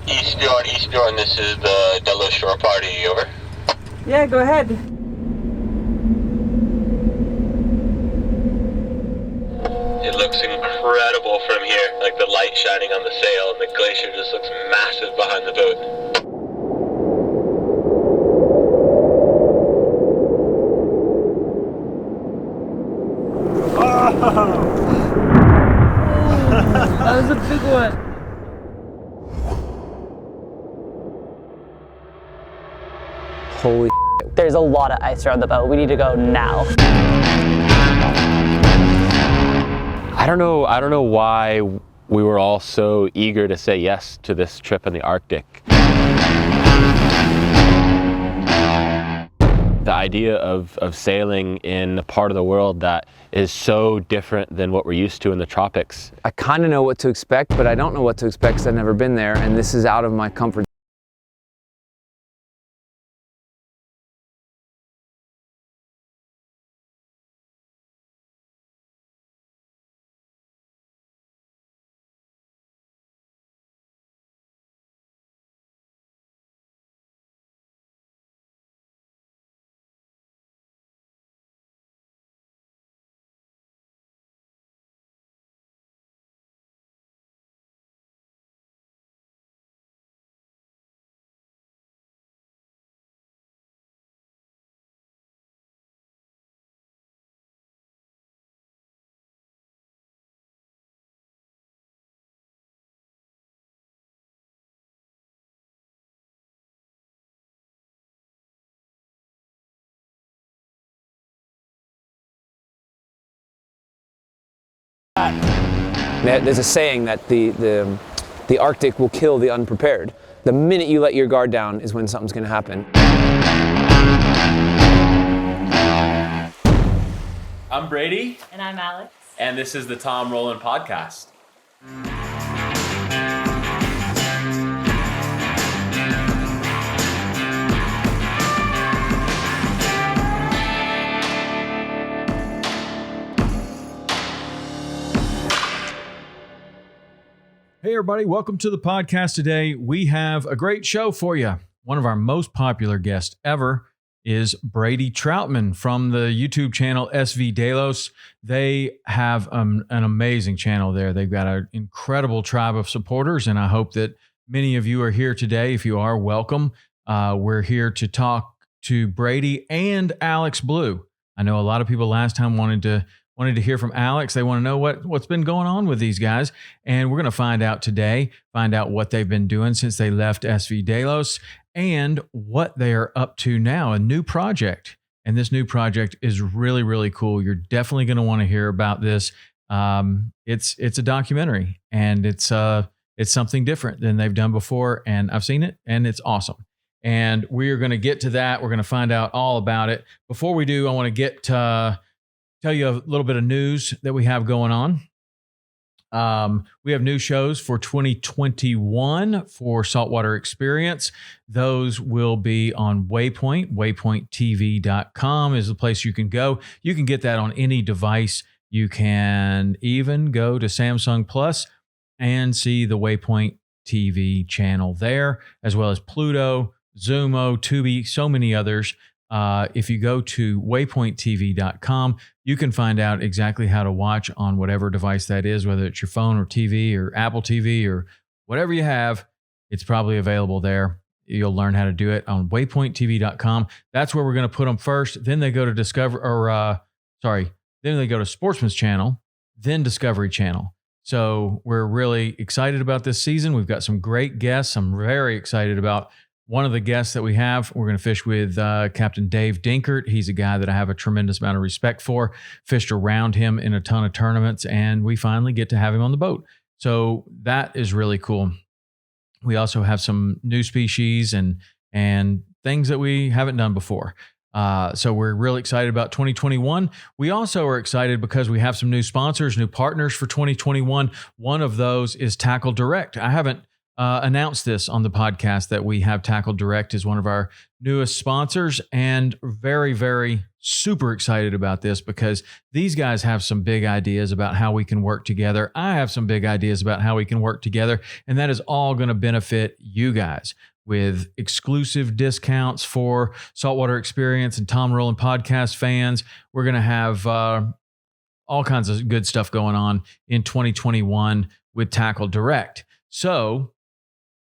East Bjorn, this is the Delos shore party, over. Yeah, go ahead. It looks incredible from here, like the light shining on the sail, and the glacier just looks massive behind the boat. Oh, that was a big one. Holy shit. There's a lot of ice around the boat. We need to go now. I don't know why we were all so eager to say yes to this trip in the Arctic. The idea of sailing in a part of the world that is so different than what we're used to in the tropics. I kind of know what to expect, but I don't know what to expect because I've never been there, and this is out of my comfort. There's a saying that the Arctic will kill the unprepared. The minute you let your guard down is when something's going to happen. I'm Brady. And I'm Alex. And this is the Tom Rowland podcast. Hey everybody, welcome to the podcast today. We have a great show for you. One of our most popular guests ever is Brady Trautman from the YouTube channel SV Delos. They have an amazing channel there. They've got an incredible tribe of supporters, and I hope that many of you are here today. If you are, welcome. We're here to talk to Brady and Alex Blue. I know a lot of people last time wanted to hear from Alex. They want to know what's been going on with these guys. And we're going to find out today, find out what they've been doing since they left SV Delos and what they are up to now, a new project. And this new project is really, really cool. You're definitely going to want to hear about this. It's a documentary, and it's something different than they've done before. And I've seen it, and it's awesome. And we are going to get to that. We're going to find out all about it. Before we do, I want to tell you a little bit of news that we have going on. We have new shows for 2021 for Saltwater Experience. Those will be on Waypoint. WaypointTV.com is the place you can go. You can get that on any device. You can even go to Samsung Plus and see the Waypoint TV channel there, as well as Pluto, Zumo, Tubi, so many others. If you go to waypointtv.com, you can find out exactly how to watch on whatever device that is, whether it's your phone or TV or Apple TV or whatever you have. It's probably available there. You'll learn how to do it on waypointtv.com. That's where we're going to put them first. Then they go to then they go to Sportsman's Channel, then Discovery Channel. So we're really excited about this season. We've got some great guests. I'm very excited about one of the guests that we have. We're going to fish with Captain Dave Dinkert. He's a guy that I have a tremendous amount of respect for. Fished around him in a ton of tournaments, and we finally get to have him on the boat. So that is really cool. We also have some new species and things that we haven't done before. So we're really excited about 2021. We also are excited because we have some new sponsors, new partners for 2021. One of those is Tackle Direct. I haven't announce this on the podcast that we have Tackle Direct as one of our newest sponsors, and very, very super excited about this because these guys have some big ideas about how we can work together. I have some big ideas about how we can work together, and that is all going to benefit you guys with exclusive discounts for Saltwater Experience and Tom Rowland podcast fans. We're going to have all kinds of good stuff going on in 2021 with Tackle Direct. So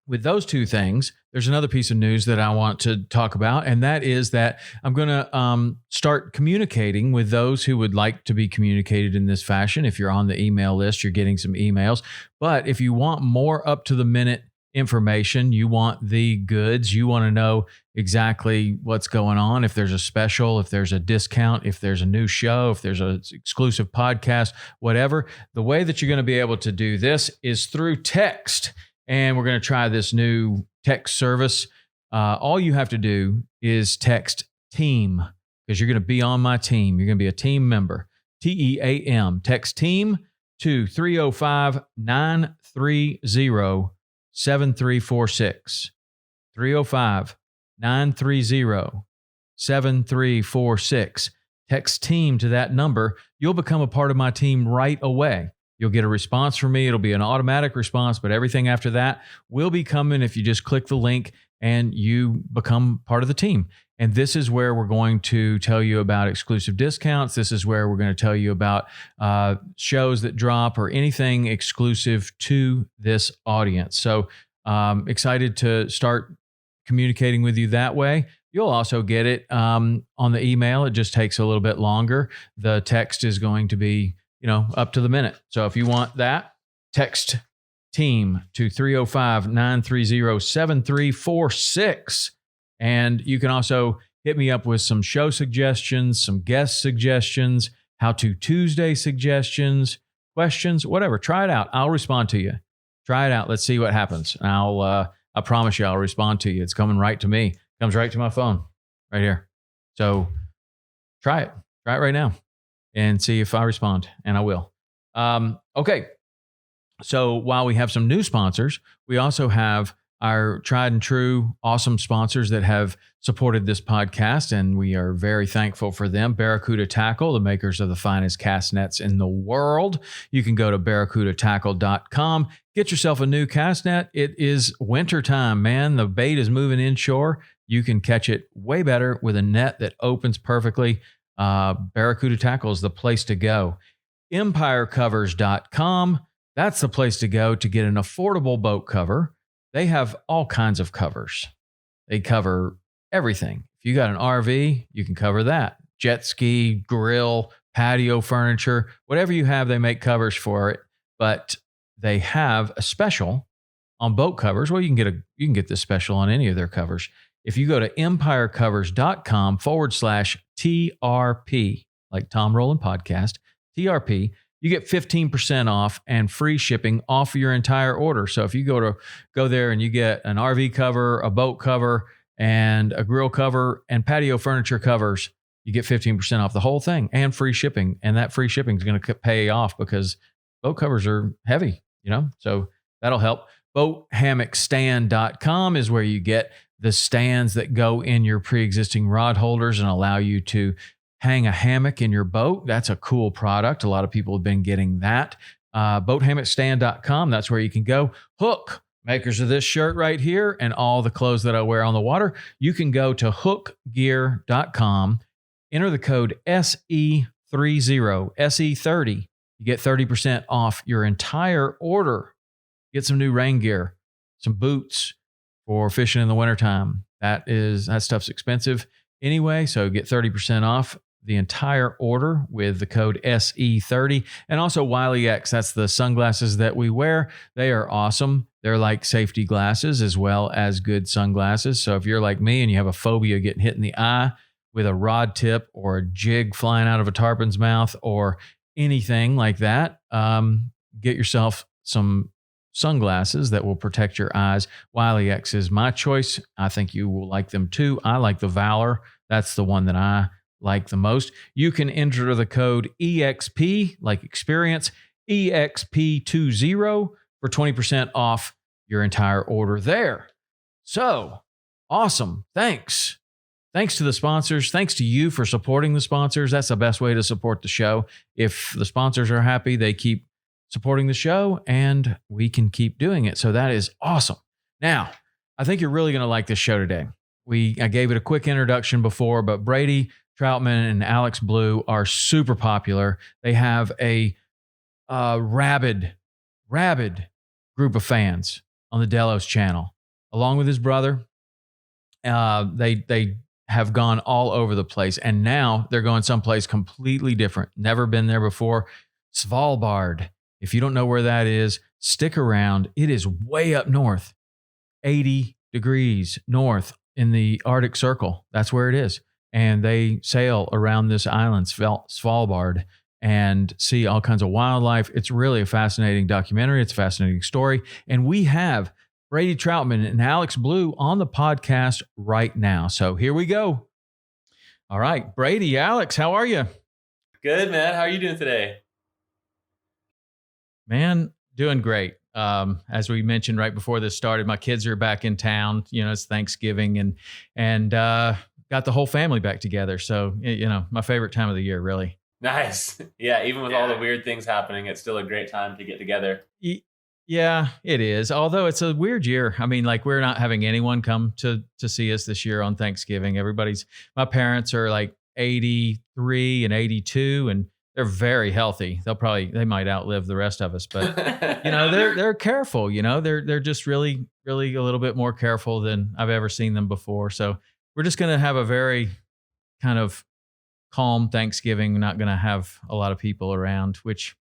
with those two things, there's another piece of news that I want to talk about, and that is that I'm going to start communicating with those who would like to be communicated in this fashion. If you're on the email list, you're getting some emails. But if you want more up-to-the-minute information, you want the goods, you want to know exactly what's going on, if there's a special, if there's a discount, if there's a new show, if there's an exclusive podcast, whatever, the way that you're going to be able to do this is through text. And we're going to try this new text service. All you have to do is text TEAM, because you're going to be on my team. You're going to be a team member. TEAM. Text TEAM to 305-930-7346. 305-930-7346. Text TEAM to that number. You'll become a part of my team right away. You'll get a response from me. It'll be an automatic response, but everything after that will be coming if you just click the link and you become part of the team. And this is where we're going to tell you about exclusive discounts. This is where we're going to tell you about shows that drop or anything exclusive to this audience. So excited to start communicating with you that way. You'll also get it on the email. It just takes a little bit longer. The text is going to be up to the minute. So if you want that, text TEAM to 305-930-7346. And you can also hit me up with some show suggestions, some guest suggestions, How to Tuesday suggestions, questions, whatever. Try it out. I'll respond to you. Try it out. Let's see what happens. And I promise you I'll respond to you. It's coming right to me. It comes right to my phone right here. So try it. Try it right now and see if I respond, and I will. Okay. So while we have some new sponsors, we also have our tried and true awesome sponsors that have supported this podcast, and we are very thankful for them. Barracuda Tackle, the makers of the finest cast nets in the world. You can go to barracudatackle.com. Get yourself a new cast net. It is wintertime, man. The bait is moving inshore. You can catch it way better with a net that opens perfectly. Barracuda Tackle is the place to go. EmpireCovers.com. That's the place to go to get an affordable boat cover. They have all kinds of covers. They cover everything. If you got an RV, you can cover that. Jet ski, grill, patio furniture, whatever you have, they make covers for it. But they have a special on boat covers. Well, you can get this special on any of their covers. If you go to EmpireCovers.com/TRP, like Tom Rowland Podcast, TRP, you get 15% off and free shipping off your entire order. So if you go there and you get an RV cover, a boat cover, and a grill cover and patio furniture covers, you get 15% off the whole thing and free shipping. And that free shipping is going to pay off because boat covers are heavy, so that'll help. BoatHammockStand.com is where you get the stands that go in your pre-existing rod holders and allow you to hang a hammock in your boat. That's a cool product. A lot of people have been getting that. BoatHammockStand.com, that's where you can go. Hook, makers of this shirt right here and all the clothes that I wear on the water. You can go to hookgear.com, enter the code SE30, SE30. You get 30% off your entire order. Get some new rain gear, some boots for fishing in the wintertime. That stuff's expensive anyway, so get 30% off the entire order with the code SE30. And also Wiley X, that's the sunglasses that we wear. They are awesome. They're like safety glasses as well as good sunglasses. So if you're like me and you have a phobia of getting hit in the eye with a rod tip or a jig flying out of a tarpon's mouth or anything like that, get yourself some sunglasses that will protect your eyes. Wiley X is my choice. I think you will like them too. I like the Valor. That's the one that I like the most. You can enter the code EXP, like experience, EXP20 for 20% off your entire order there. So awesome. Thanks. Thanks to the sponsors. Thanks to you for supporting the sponsors. That's the best way to support the show. If the sponsors are happy, they keep supporting the show and we can keep doing it. So that is awesome. Now, I think you're really going to like this show today. I gave it a quick introduction before, but Brady Trautman and Alex Blue are super popular. They have a rabid group of fans on the Delos channel, along with his brother. They have gone all over the place, and now they're going someplace completely different. Never been there before. Svalbard. If you don't know where that is, stick around. It is way up north, 80 degrees north in the Arctic Circle. That's where it is. And they sail around this island, Svalbard, and see all kinds of wildlife. It's really a fascinating documentary. It's a fascinating story. And we have Brady Trautman and Alex Blue on the podcast right now. So here we go. All right, Brady, Alex, how are you? Good, man. How are you doing today? Man, doing great. As we mentioned right before this started, my kids are back in town. You know, it's Thanksgiving and got the whole family back together. So, you know, my favorite time of the year, really. Nice. Yeah, even with all the weird things happening, it's still a great time to get together. Yeah, it is. Although it's a weird year. I mean, like we're not having anyone come to see us this year on Thanksgiving. My parents are like 83 and 82 and they're very healthy. They might outlive the rest of us, but you know, they're careful, you know, they're just really, really a little bit more careful than I've ever seen them before. So we're just going to have a very kind of calm Thanksgiving. We're not going to have a lot of people around, which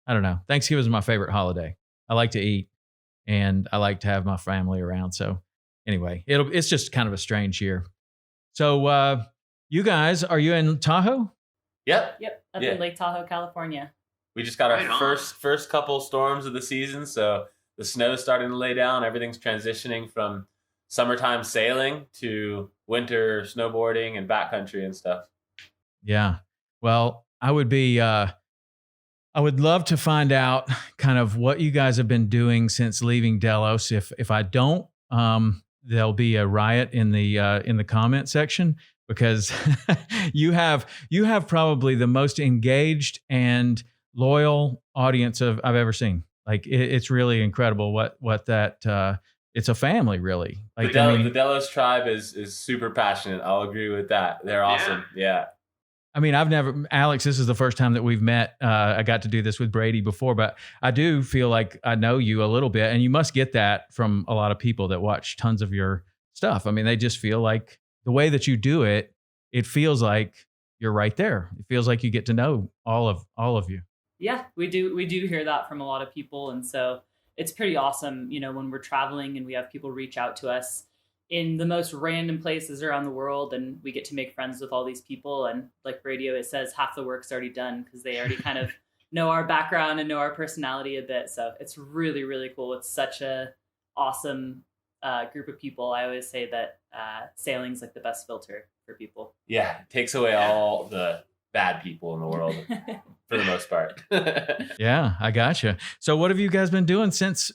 I don't know. Thanksgiving is my favorite holiday. I like to eat and I like to have my family around. So anyway, it's just kind of a strange year. So you guys, are you in Tahoe? Yep. Up in Lake Tahoe, California. We just got our first couple storms of the season, so the snow's starting to lay down. Everything's transitioning from summertime sailing to winter snowboarding and backcountry and stuff. Yeah. Well, I would love to find out kind of what you guys have been doing since leaving Delos. If I don't, there'll be a riot in the comment section, because you have probably the most engaged and loyal audience I've ever seen. Like it's really incredible what that it's a family, really. Like the Delos tribe is super passionate. I'll agree with that. They're awesome. Yeah. I mean, Alex, this is the first time that we've met. I got to do this with Brady before, but I do feel like I know you a little bit, and you must get that from a lot of people that watch tons of your stuff. I mean, they just feel like the way that you do it, it feels like you're right there. It feels like you get to know all of you. Yeah, we do hear that from a lot of people. And so it's pretty awesome, you know, when we're traveling and we have people reach out to us in the most random places around the world, and we get to make friends with all these people. And like radio, it says half the work's already done because they already kind of know our background and know our personality a bit. So it's really, really cool. It's such a awesome group of people. I always say that sailing's like the best filter for people. Yeah, it takes away all the bad people in the world for the most part. Yeah, I gotcha. So what have you guys been doing since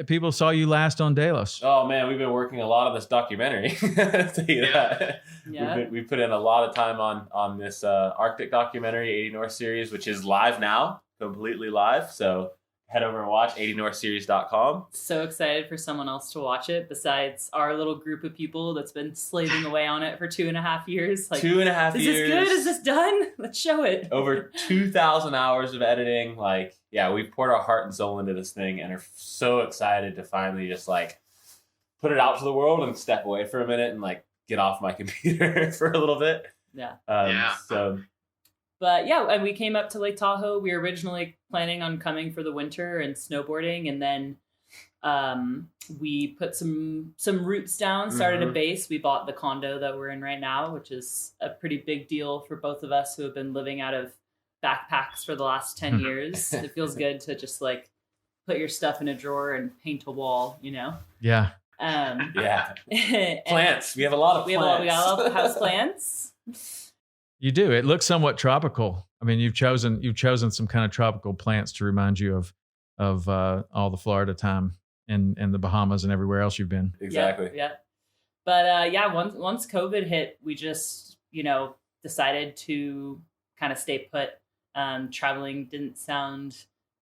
people saw you last on Delos? Oh man, we've been working a lot on this documentary. I'll tell you that. Yeah. We put in a lot of time on this Arctic documentary, 80 North series, which is live now, completely live. So head over and watch 80northseries.com. So excited for someone else to watch it besides our little group of people that's been slaving away on it for 2.5 years. Like, 2.5 years. Is this good? Is this done? Let's show it. Over 2,000 hours of editing. Like, yeah, we've poured our heart and soul into this thing and are so excited to finally just like put it out to the world and step away for a minute and like get off my computer for a little bit. Yeah. But yeah, and we came up to Lake Tahoe. We were originally planning on coming for the winter and snowboarding, and then we put some roots down, started a base. We bought the condo that we're in right now, which is a pretty big deal for both of us who have been living out of backpacks for the last 10 years. It feels good to just like put your stuff in a drawer and paint a wall, you know? Yeah. Yeah. Plants. We have a lot of plants. We got a lot of house plants. You do. It looks somewhat tropical. I mean, you've chosen some kind of tropical plants to remind you of all the Florida time. and the Bahamas and everywhere else you've been. Exactly. Yeah. But once COVID hit, we just, decided to kind of stay put. Traveling didn't sound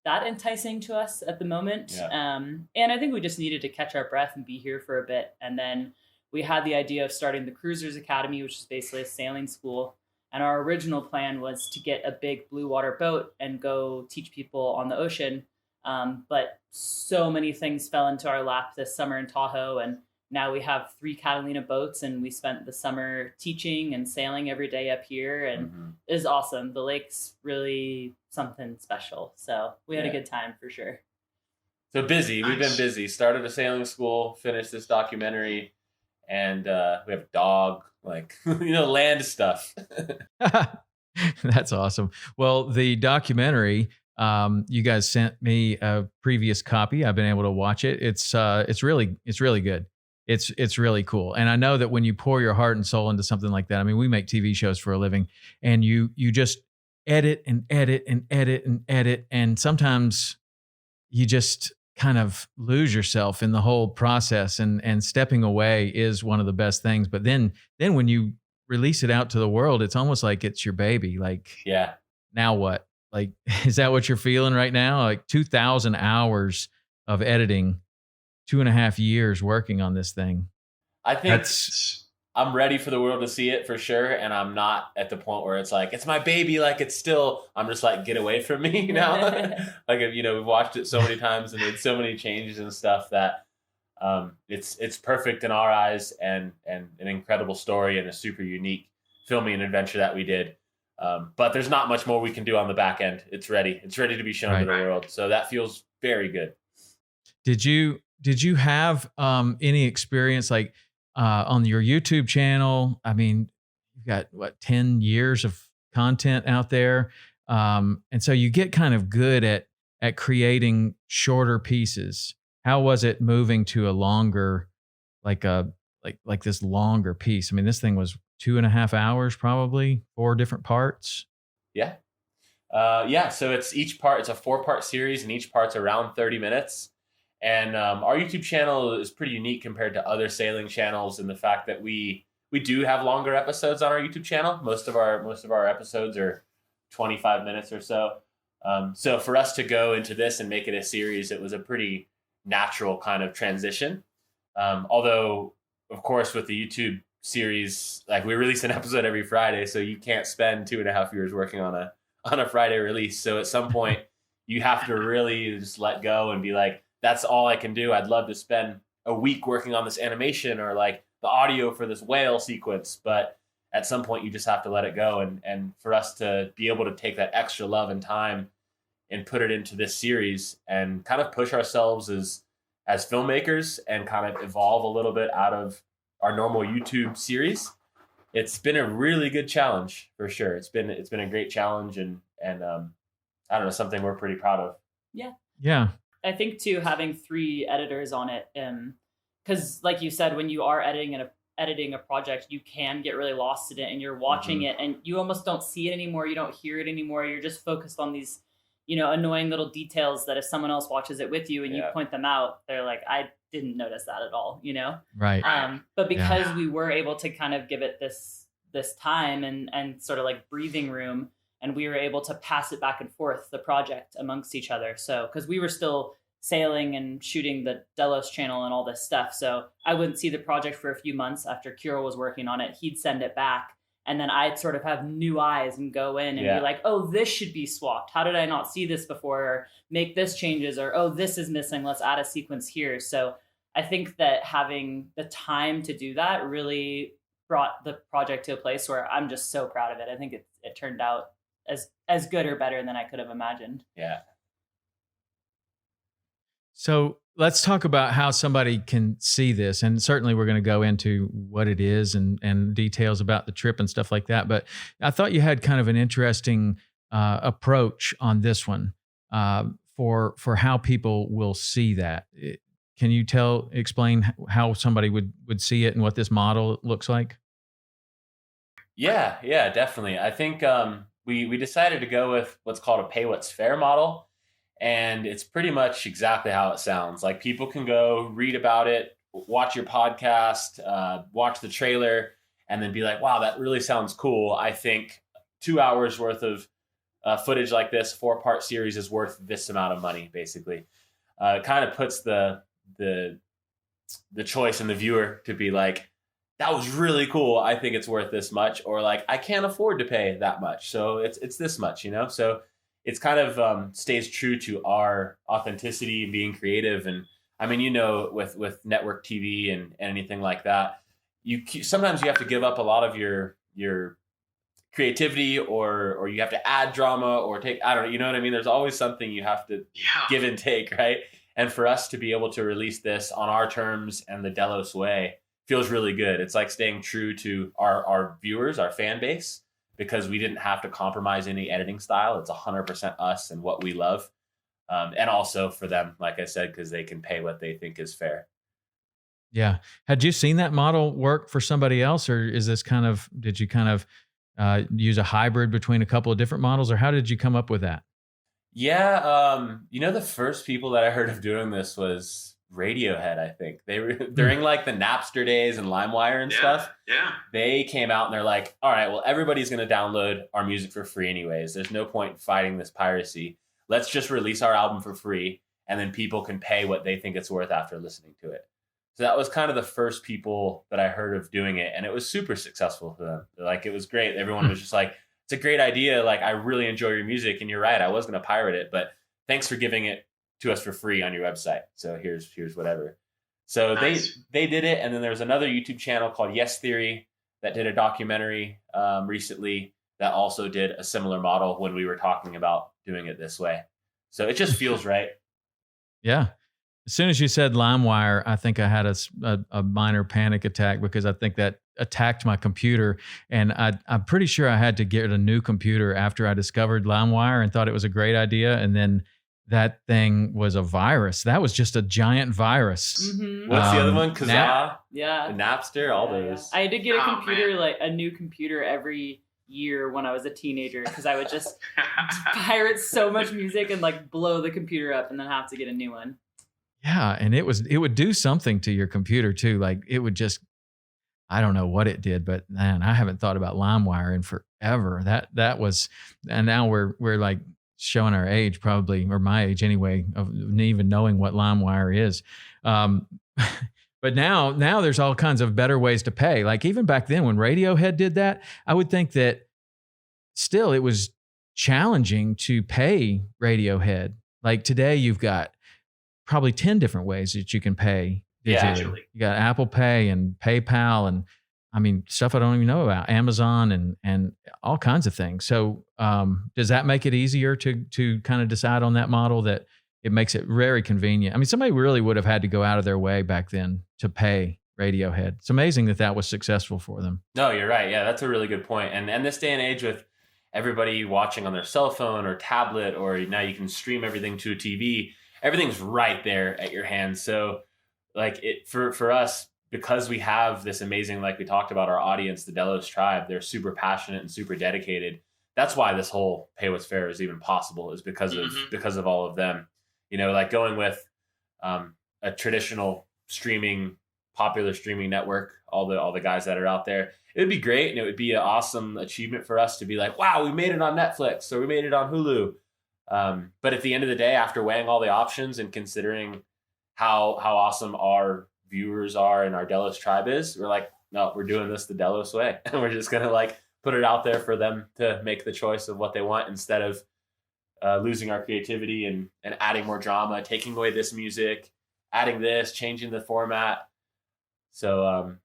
that enticing to us at the moment. Yeah. And I think we just needed to catch our breath and be here for a bit. And then we had the idea of starting the Cruisers Academy, which is basically a sailing school. And our original plan was to get a big blue water boat and go teach people on the ocean. But so many things fell into our lap this summer in Tahoe. And now we have 3 Catalina boats, and we spent the summer teaching and sailing every day up here. And it is awesome. The lake's really something special. So we had a good time for sure. So busy. We've been busy. Started a sailing school, finished this documentary, and we have a dog, land stuff. That's awesome. Well, the documentary, you guys sent me a previous copy. I've been able to watch it. It's really good. It's really cool. And I know that when you pour your heart and soul into something like that, I mean, we make TV shows for a living, and you just edit and edit and edit and edit, and sometimes you just kind of lose yourself in the whole process, and stepping away is one of the best things. But then when you release it out to the world, it's almost like it's your baby. Like, yeah, now what? Like, is that what you're feeling right now? Like 2,000 hours of editing, 2.5 years working on this thing. I think I'm ready for the world to see it for sure. And I'm not at the point where it's like, it's my baby. Like, it's still, I'm just like, get away from me now. Like, we've watched it so many times and made so many changes and stuff that it's perfect in our eyes, and an incredible story and a super unique filming and adventure that we did. But there's not much more we can do on the back end. It's ready. It's ready to be shown to the world. So that feels very good. Did you have any experience on your YouTube channel? I mean, you've got 10 years of content out there. And so you get kind of good at creating shorter pieces. How was it moving to a longer, like this longer piece? I mean, this thing was 2.5 hours, probably 4 different parts. Yeah. So it's a 4-part series, and each part's around 30 minutes. And our YouTube channel is pretty unique compared to other sailing channels in the fact that we do have longer episodes on our YouTube channel. Most of our episodes are 25 minutes or so. So for us to go into this and make it a series, it was a pretty natural kind of transition. Although, of course, with the YouTube series, like, we release an episode every Friday, so you can't spend 2.5 years working on a Friday release. So at some point, you have to really just let go and be like, that's all I can do. I'd love to spend a week working on this animation or like the audio for this whale sequence, but at some point you just have to let it go. And for us to be able to take that extra love and time and put it into this series and kind of push ourselves as filmmakers and kind of evolve a little bit out of our normal YouTube series, it's been a really good challenge for sure. It's been a great challenge, and I don't know, something we're pretty proud of. Yeah. I think too, having 3 editors on it, because like you said, when you are editing a project, you can get really lost in it, and you're watching it, and you almost don't see it anymore. You don't hear it anymore. You're just focused on these, annoying little details that if someone else watches it with you and you point them out, they're like, I didn't notice that at all, Right. But because we were able to kind of give it this time and sort of like breathing room, and we were able to pass it back and forth, the project amongst each other. So, because we were still sailing and shooting the Delos channel and all this stuff. So I wouldn't see the project for a few months after Kira was working on it. He'd send it back, and then I'd sort of have new eyes and go in and be like, oh, this should be swapped. How did I not see this before? Or make this changes, or, oh, this is missing. Let's add a sequence here. So I think that having the time to do that really brought the project to a place where I'm just so proud of it. I think it turned out as good or better than I could have imagined. Yeah. So let's talk about how somebody can see this. And certainly we're going to go into what it is and details about the trip and stuff like that. But I thought you had kind of an interesting approach on this one for how people will see that. Can you explain how somebody would see it and what this model looks like? Yeah, definitely. I think we decided to go with what's called a pay what's fair model. And it's pretty much exactly how it sounds. Like, people can go read about it, watch your podcast, watch the trailer, and then be like, wow, that really sounds cool. I think 2 hours worth of footage like this 4-part series is worth this amount of money, basically. It kind of puts the choice in the viewer to be like, that was really cool. I think it's worth this much. Or like, I can't afford to pay that much, so it's this much, you know? So it's kind of stays true to our authenticity and being creative. And I mean, you know, with network TV and anything like that, sometimes you have to give up a lot of your creativity, or you have to add drama or take, I don't know, you know what I mean? There's always something you have to give and take, right? And for us to be able to release this on our terms and the Delos way feels really good. It's like staying true to our viewers, our fan base, because we didn't have to compromise any editing style. It's 100% us and what we love. And also for them, like I said, because they can pay what they think is fair. Yeah. Had you seen that model work for somebody else, or is this did you kind of use a hybrid between a couple of different models, or how did you come up with that? Yeah. You know, the first people that I heard of doing this was Radiohead, I think. They were during like the Napster days and LimeWire and stuff. Yeah. They came out and they're like, all right, well, everybody's going to download our music for free anyways. There's no point in fighting this piracy. Let's just release our album for free, and then people can pay what they think it's worth after listening to it. So that was kind of the first people that I heard of doing it, and it was super successful for them. Like, it was great. Everyone was just like, it's a great idea. Like, I really enjoy your music, and you're right, I was going to pirate it, but thanks for giving it to us for free on your website. So here's whatever. So nice. They did it, and then there was another YouTube channel called Yes Theory that did a documentary recently that also did a similar model when we were talking about doing it this way. So it just feels right. Yeah. As soon as you said LimeWire, I think I had a minor panic attack, because I think that attacked my computer. And I'm pretty sure I had to get a new computer after I discovered LimeWire and thought it was a great idea. And then that thing was a virus. That was just a giant virus. Mm-hmm. What's the other one? Kazaa? Yeah. Napster, all those. I did get a computer, like a new computer every year when I was a teenager, because I would just pirate so much music and like blow the computer up and then have to get a new one. Yeah, and it would do something to your computer too. Like, it would just, I don't know what it did, but man, I haven't thought about LimeWire in forever. That was, and now we're like showing our age, probably, or my age anyway, of even knowing what LimeWire is. But now there's all kinds of better ways to pay. Like, even back then when Radiohead did that, I would think that still it was challenging to pay Radiohead. Like, today you've got probably 10 different ways that you can pay digitally. You got Apple Pay and PayPal, and I mean, stuff I don't even know about, Amazon and all kinds of things. So does that make it easier to kind of decide on that model, that it makes it very convenient? I mean, somebody really would have had to go out of their way back then to pay Radiohead. It's amazing that was successful for them. No, you're right. Yeah, that's a really good point. And this day and age, with everybody watching on their cell phone or tablet, or now you can stream everything to a TV, everything's right there at your hand. So like, it for us, because we have this amazing, like we talked about, our audience, the Delos tribe, they're super passionate and super dedicated. That's why this whole Pay What's Fair is even possible, is because of all of them. You know, like going with a traditional popular streaming network, all the guys that are out there, it would be great, and it would be an awesome achievement for us to be like, wow, we made it on Netflix, or we made it on Hulu. But at the end of the day, after weighing all the options and considering how awesome our viewers are and our Delos tribe is, we're like, no, we're doing this the Delos way. And we're just going to like put it out there for them to make the choice of what they want, instead of losing our creativity and adding more drama, taking away this music, adding this, changing the format. So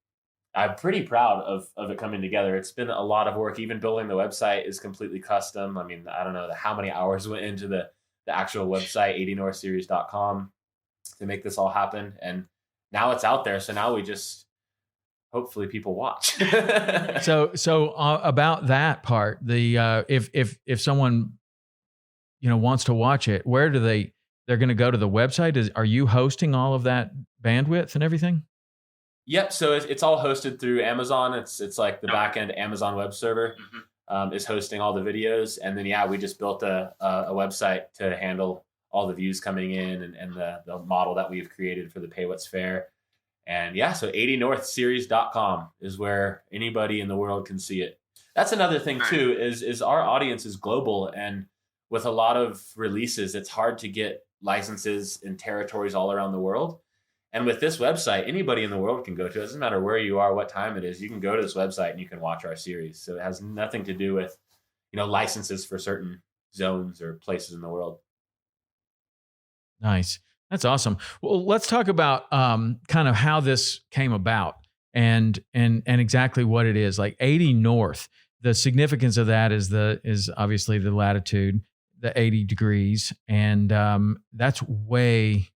I'm pretty proud of it coming together. It's been a lot of work. Even building the website is completely custom. I mean, I don't know how many hours went into the actual website, 80northseries.com, to make this all happen. And now it's out there. So now we just, hopefully people watch. So about that part, the if someone wants to watch it, where do they're going to go to the website? Are you hosting all of that bandwidth and everything? Yep. So it's all hosted through Amazon. It's like the back end Amazon web server is hosting all the videos. And then, we just built a website to handle all the views coming in and the model that we've created for the Pay What's Fair. And yeah, so 80northseries.com is where anybody in the world can see it. That's another thing too, is our audience is global, and with a lot of releases, it's hard to get licenses in territories all around the world. And with this website, anybody in the world can go to it. It doesn't matter where you are, what time it is. You can go to this website and you can watch our series. So it has nothing to do with, licenses for certain zones or places in the world. Nice. That's awesome. Well, let's talk about kind of how this came about and exactly what it is. Like 80 North, the significance of that is obviously the latitude, the 80 degrees, and that's way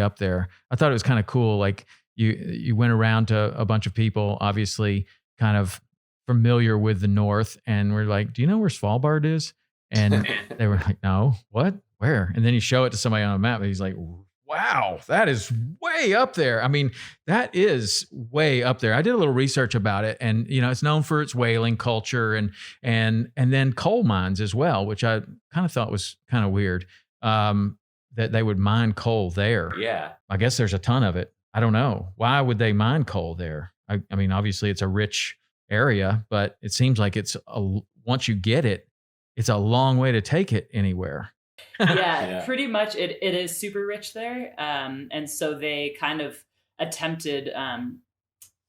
up there. I thought it was kind of cool. Like you went around to a bunch of people, obviously kind of familiar with the North, and we're like, "Do you know where Svalbard is?" And they were like, "No, what? Where?" And then you show it to somebody on a map, and he's like, "Wow, that is way up there." I mean, that is way up there. I did a little research about it, and it's known for its whaling culture and then coal mines as well, which I kind of thought was kind of weird. That they would mine coal there. Yeah. I guess there's a ton of it. I don't know. Why would they mine coal there? I mean, obviously it's a rich area, but it seems like once you get it, it's a long way to take it anywhere. Yeah, pretty much it is super rich there. And so they kind of attempted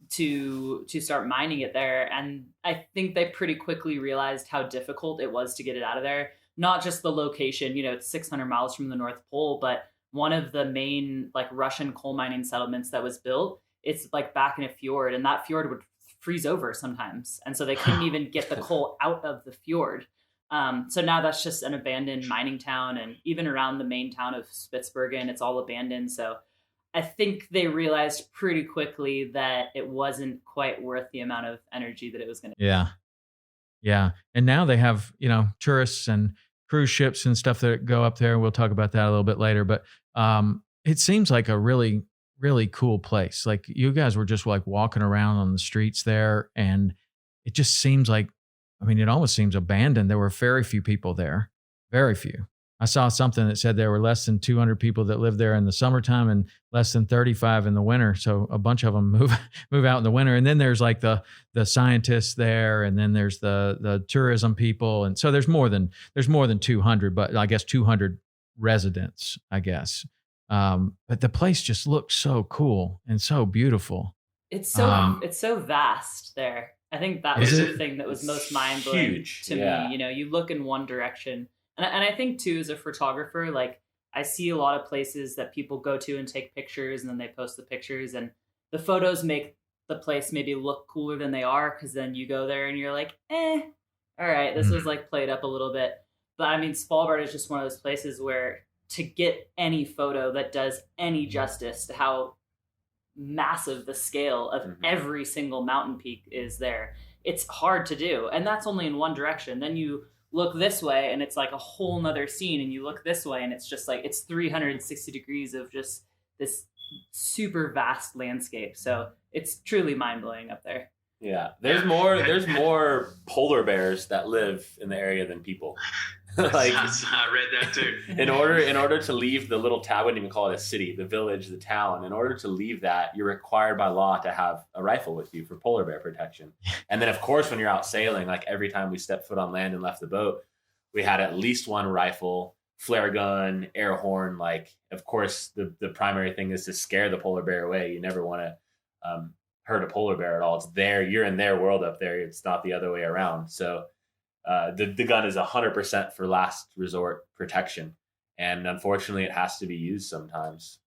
to start mining it there. And I think they pretty quickly realized how difficult it was to get it out of there. Not just the location, it's 600 miles from the North Pole, but one of the main like Russian coal mining settlements that was built, it's like back in a fjord, and that fjord would freeze over sometimes. And so they couldn't even get the coal out of the fjord. So now that's just an abandoned mining town, and even around the main town of Spitsbergen, it's all abandoned. So I think they realized pretty quickly that it wasn't quite worth the amount of energy that it was going to. Yeah. And now they have, tourists and cruise ships and stuff that go up there. We'll talk about that a little bit later, but it seems like a really, really cool place. Like you guys were just like walking around on the streets there, and it just seems like, it almost seems abandoned. There were very few people there, very few. I saw something that said there were less than 200 people that live there in the summertime and less than 35 in the winter. So a bunch of them move out in the winter. And then there's like the scientists there, and then there's the tourism people. And so there's more than 200, but I guess 200 residents, I guess. But the place just looked so cool and so beautiful. It's so vast there. I think that was the thing that was most mind-blowing to me. You look in one direction. And I think, too, as a photographer, like I see a lot of places that people go to and take pictures, and then they post the pictures, and the photos make the place maybe look cooler than they are, because then you go there and you're like, all right, this was like played up a little bit. But Svalbard is just one of those places where to get any photo that does any justice to how massive the scale of every single mountain peak is there, it's hard to do. And that's only in one direction. Then you look this way and it's like a whole nother scene, and you look this way and it's just like it's 360 degrees of just this super vast landscape. So it's truly mind-blowing up there. Yeah, there's more polar bears that live in the area than people. Like I read that too. In order to leave the little town, I wouldn't even call it a city, the village, the town. In order to leave that, you're required by law to have a rifle with you for polar bear protection. And then, of course, when you're out sailing, like every time we stepped foot on land and left the boat, we had at least one rifle, flare gun, air horn. Like, of course, the primary thing is to scare the polar bear away. You never want to hurt a polar bear at all. It's there. You're in their world up there. It's not the other way around. So the gun is 100% for last resort protection. And unfortunately, it has to be used sometimes.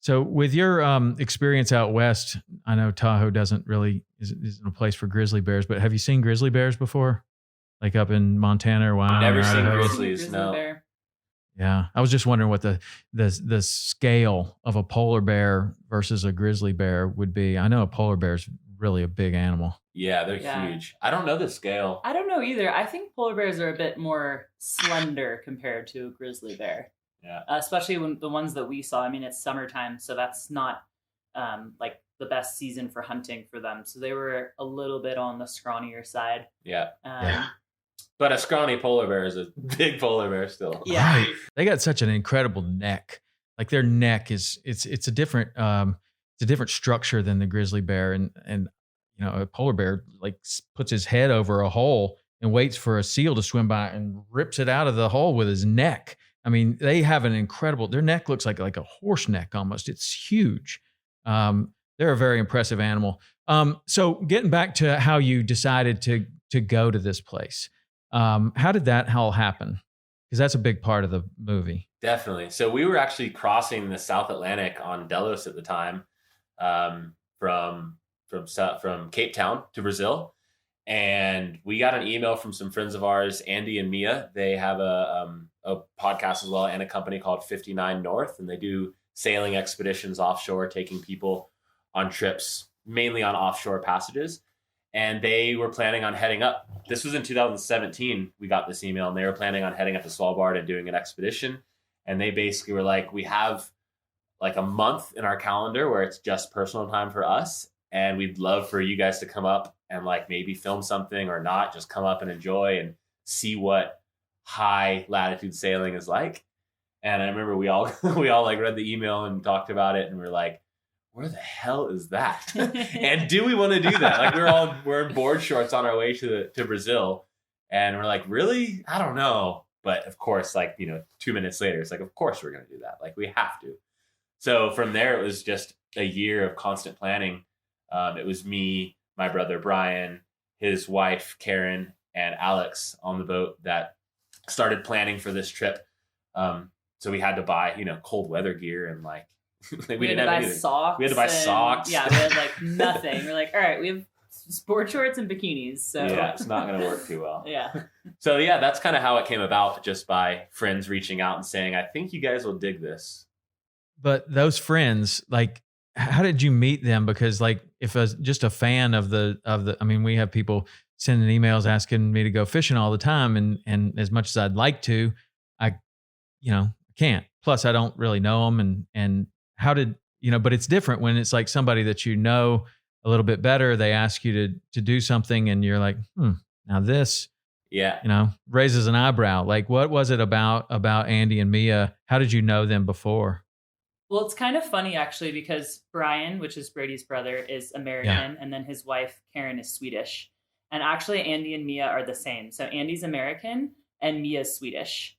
So with your experience out west, I know Tahoe isn't a place for grizzly bears, but have you seen grizzly bears before? Like up in Montana or Wyoming? Never seen grizzlies, no. Bear. Yeah, I was just wondering what the scale of a polar bear versus a grizzly bear would be. I know a polar bear is really a big animal. Yeah, they're huge. I don't know the scale. I don't know either. I think polar bears are a bit more slender compared to a grizzly bear. Yeah. Especially when the ones that we saw. It's summertime, so that's not like the best season for hunting for them. So they were a little bit on the scrawnier side. Yeah. But a scrawny polar bear is a big polar bear still. Yeah. Right. They got such an incredible neck. Like their neck is it's a different structure than the grizzly bear, and you know, a polar bear like puts his head over a hole and waits for a seal to swim by and rips it out of the hole with his neck. I mean, they have an incredible, their neck looks like a horse neck almost. It's huge. They're a very impressive animal. So getting back to how you decided to go to this place, how did that all happen? Because that's a big part of the movie. Definitely. So we were actually crossing the South Atlantic on Delos at the time, from Cape Town to Brazil. And we got an email from some friends of ours, Andy and Mia. They have a podcast as well and a company called 59 North, and they do sailing expeditions offshore, taking people on trips, mainly on offshore passages. And they were planning on heading up. This was in 2017. We got this email, and they were planning on heading up to Svalbard and doing an expedition. And they basically were like, we have like a month in our calendar where it's just personal time for us. And we'd love for you guys to come up and like maybe film something or not, just come up and enjoy and see what high latitude sailing is like. And I remember we all like read the email and talked about it, and we're like, where the hell is that? And do we want to do that? Like we're in board shorts on our way to Brazil, and we're like, really? I don't know. But of course, like, you know, 2 minutes later, it's like, of course we're going to do that. Like we have to. So from there, it was just a year of constant planning. It was me, my brother Brian, his wife Karen, and Alex on the boat that started planning for this trip. So we had to buy, you know, cold weather gear, and like we didn't have anything. Socks. We had to buy socks. Yeah, we had like nothing. We're like, all right, we have sport shorts and bikinis. So yeah, it's not going to work too well. Yeah. So yeah, that's kind of how it came about, just by friends reaching out and saying, I think you guys will dig this. But those friends, like, how did you meet them? Because like, if just a fan of the, I mean, we have people sending emails asking me to go fishing all the time. And as much as I'd like to, I can't. Plus I don't really know them. And how did, but it's different when it's like somebody that you know a little bit better. They ask you to do something, and you're like, now this, raises an eyebrow. Like, what was it about Andy and Mia? How did you know them before? Well, it's kind of funny actually, because Brian, which is Brady's brother, is American, and then his wife Karen is Swedish. And actually, Andy and Mia are the same. So Andy's American and Mia's Swedish.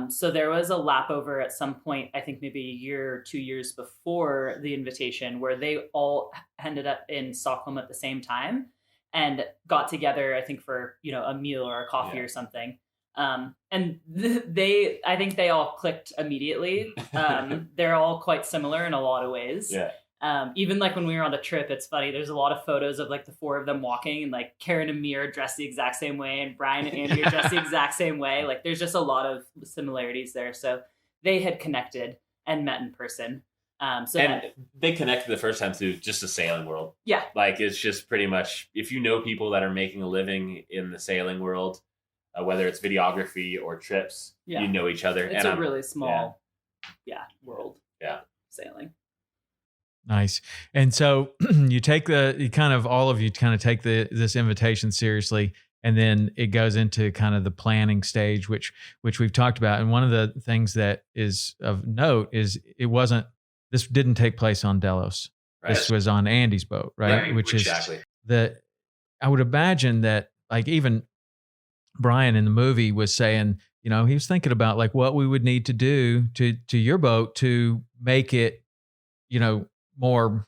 So there was a lapover at some point, I think maybe a year or 2 years before the invitation, where they all ended up in Stockholm at the same time and got together, I think for, a meal or a coffee or something. And I think they all clicked immediately. They're all quite similar in a lot of ways. Yeah. Even like when we were on the trip, it's funny. There's a lot of photos of like the four of them walking, and like Karen and Mia are dressed the exact same way, and Brian and Andy are dressed the exact same way. Like there's just a lot of similarities there. So they had connected and met in person. They connected the first time through just the sailing world. Yeah. Like it's just pretty much, if you know people that are making a living in the sailing world, whether it's videography or trips, you know each other. It's a really small, world. Yeah. Sailing. Nice. And so you take all of you take this invitation seriously, and then it goes into kind of the planning stage, which we've talked about. And one of the things that is of note is this didn't take place on Delos. Right. This was on Andy's boat, right? Which exactly. is I would imagine that like even Brian in the movie was saying, he was thinking about like what we would need to do to your boat to make it, more,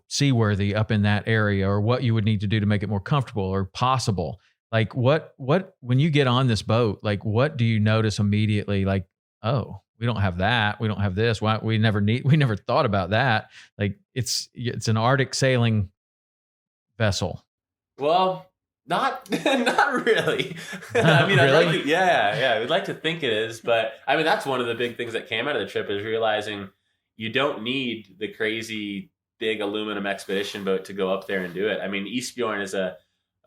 seaworthy up in that area, or what you would need to do to make it more comfortable or possible. Like what, when you get on this boat, like what do you notice immediately? Like, oh, we don't have that. We don't have this. Why we never thought about that. Like it's an Arctic sailing vessel. Well, not really. I mean, really? We'd like to think it is, but I mean, that's one of the big ththings that came out of the trip, is realizing you don't need the crazy big aluminum expedition boat to go up there and do it. I mean, Eastbjorn is a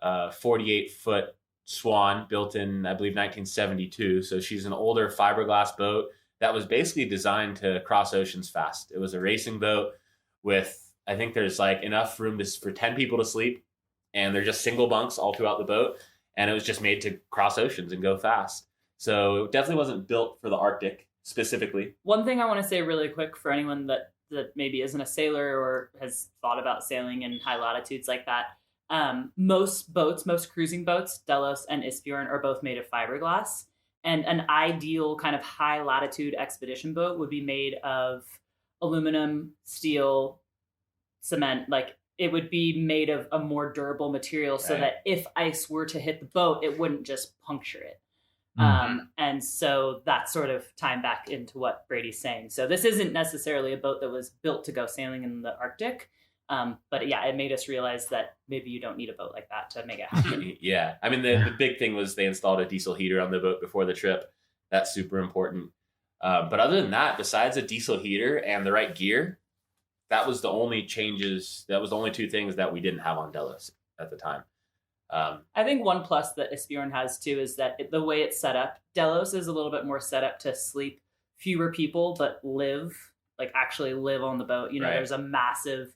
48-foot Swan built in, I believe, 1972. So she's an older fiberglass boat that was basically designed to cross oceans fast. It was a racing boat with, I think there's like enough room for 10 people to sleep, and they're just single bunks all throughout the boat. and it was just made to cross oceans and go fast. So it definitely wasn't built for the Arctic specifically. One thing I want to say really quick for anyone that maybe isn't a sailor or has thought about sailing in high latitudes like that, most cruising boats, Delos and Isbjorn, are both made of fiberglass. And an ideal kind of high latitude expedition boat would be made of aluminum, steel, cement. Like, it would be made of a more durable material so that if ice were to hit the boat, it wouldn't just puncture it. And so that's sort of tying back into what Brady's saying. So this isn't necessarily a boat that was built to go sailing in the Arctic. But yeah, it made us realize that maybe you don't need a boat like that to make it happen. Yeah. I mean, the big thing was they installed a diesel heater on the boat before the trip. That's super important. But other than that, besides a diesel heater and the right gear, that was the only changes. That was the only two things that we didn't have on Delos at the time. I think one plus that Isbjorn has too is that the way it's set up, Delos is a little bit more set up to sleep fewer people, but actually live on the boat. There's a massive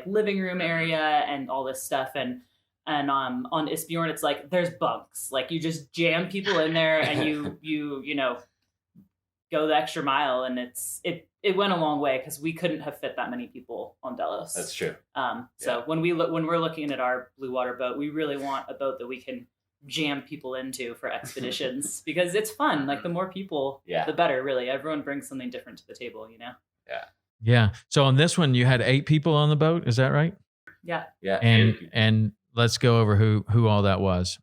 living room area and all this stuff. And on Isbjorn, it's like, there's bunks. Like, you just jam people in there and you go the extra mile. And it went a long way because we couldn't have fit that many people on Delos. That's true. So when we're looking at our blue water boat, we really want a boat that we can jam people into for expeditions because it's fun. Like, the more people, the better, really. Everyone brings something different to the table, Yeah. Yeah. So on this one, you had 8 people on the boat. Is that right? Yeah. Yeah. And let's go over who all that was.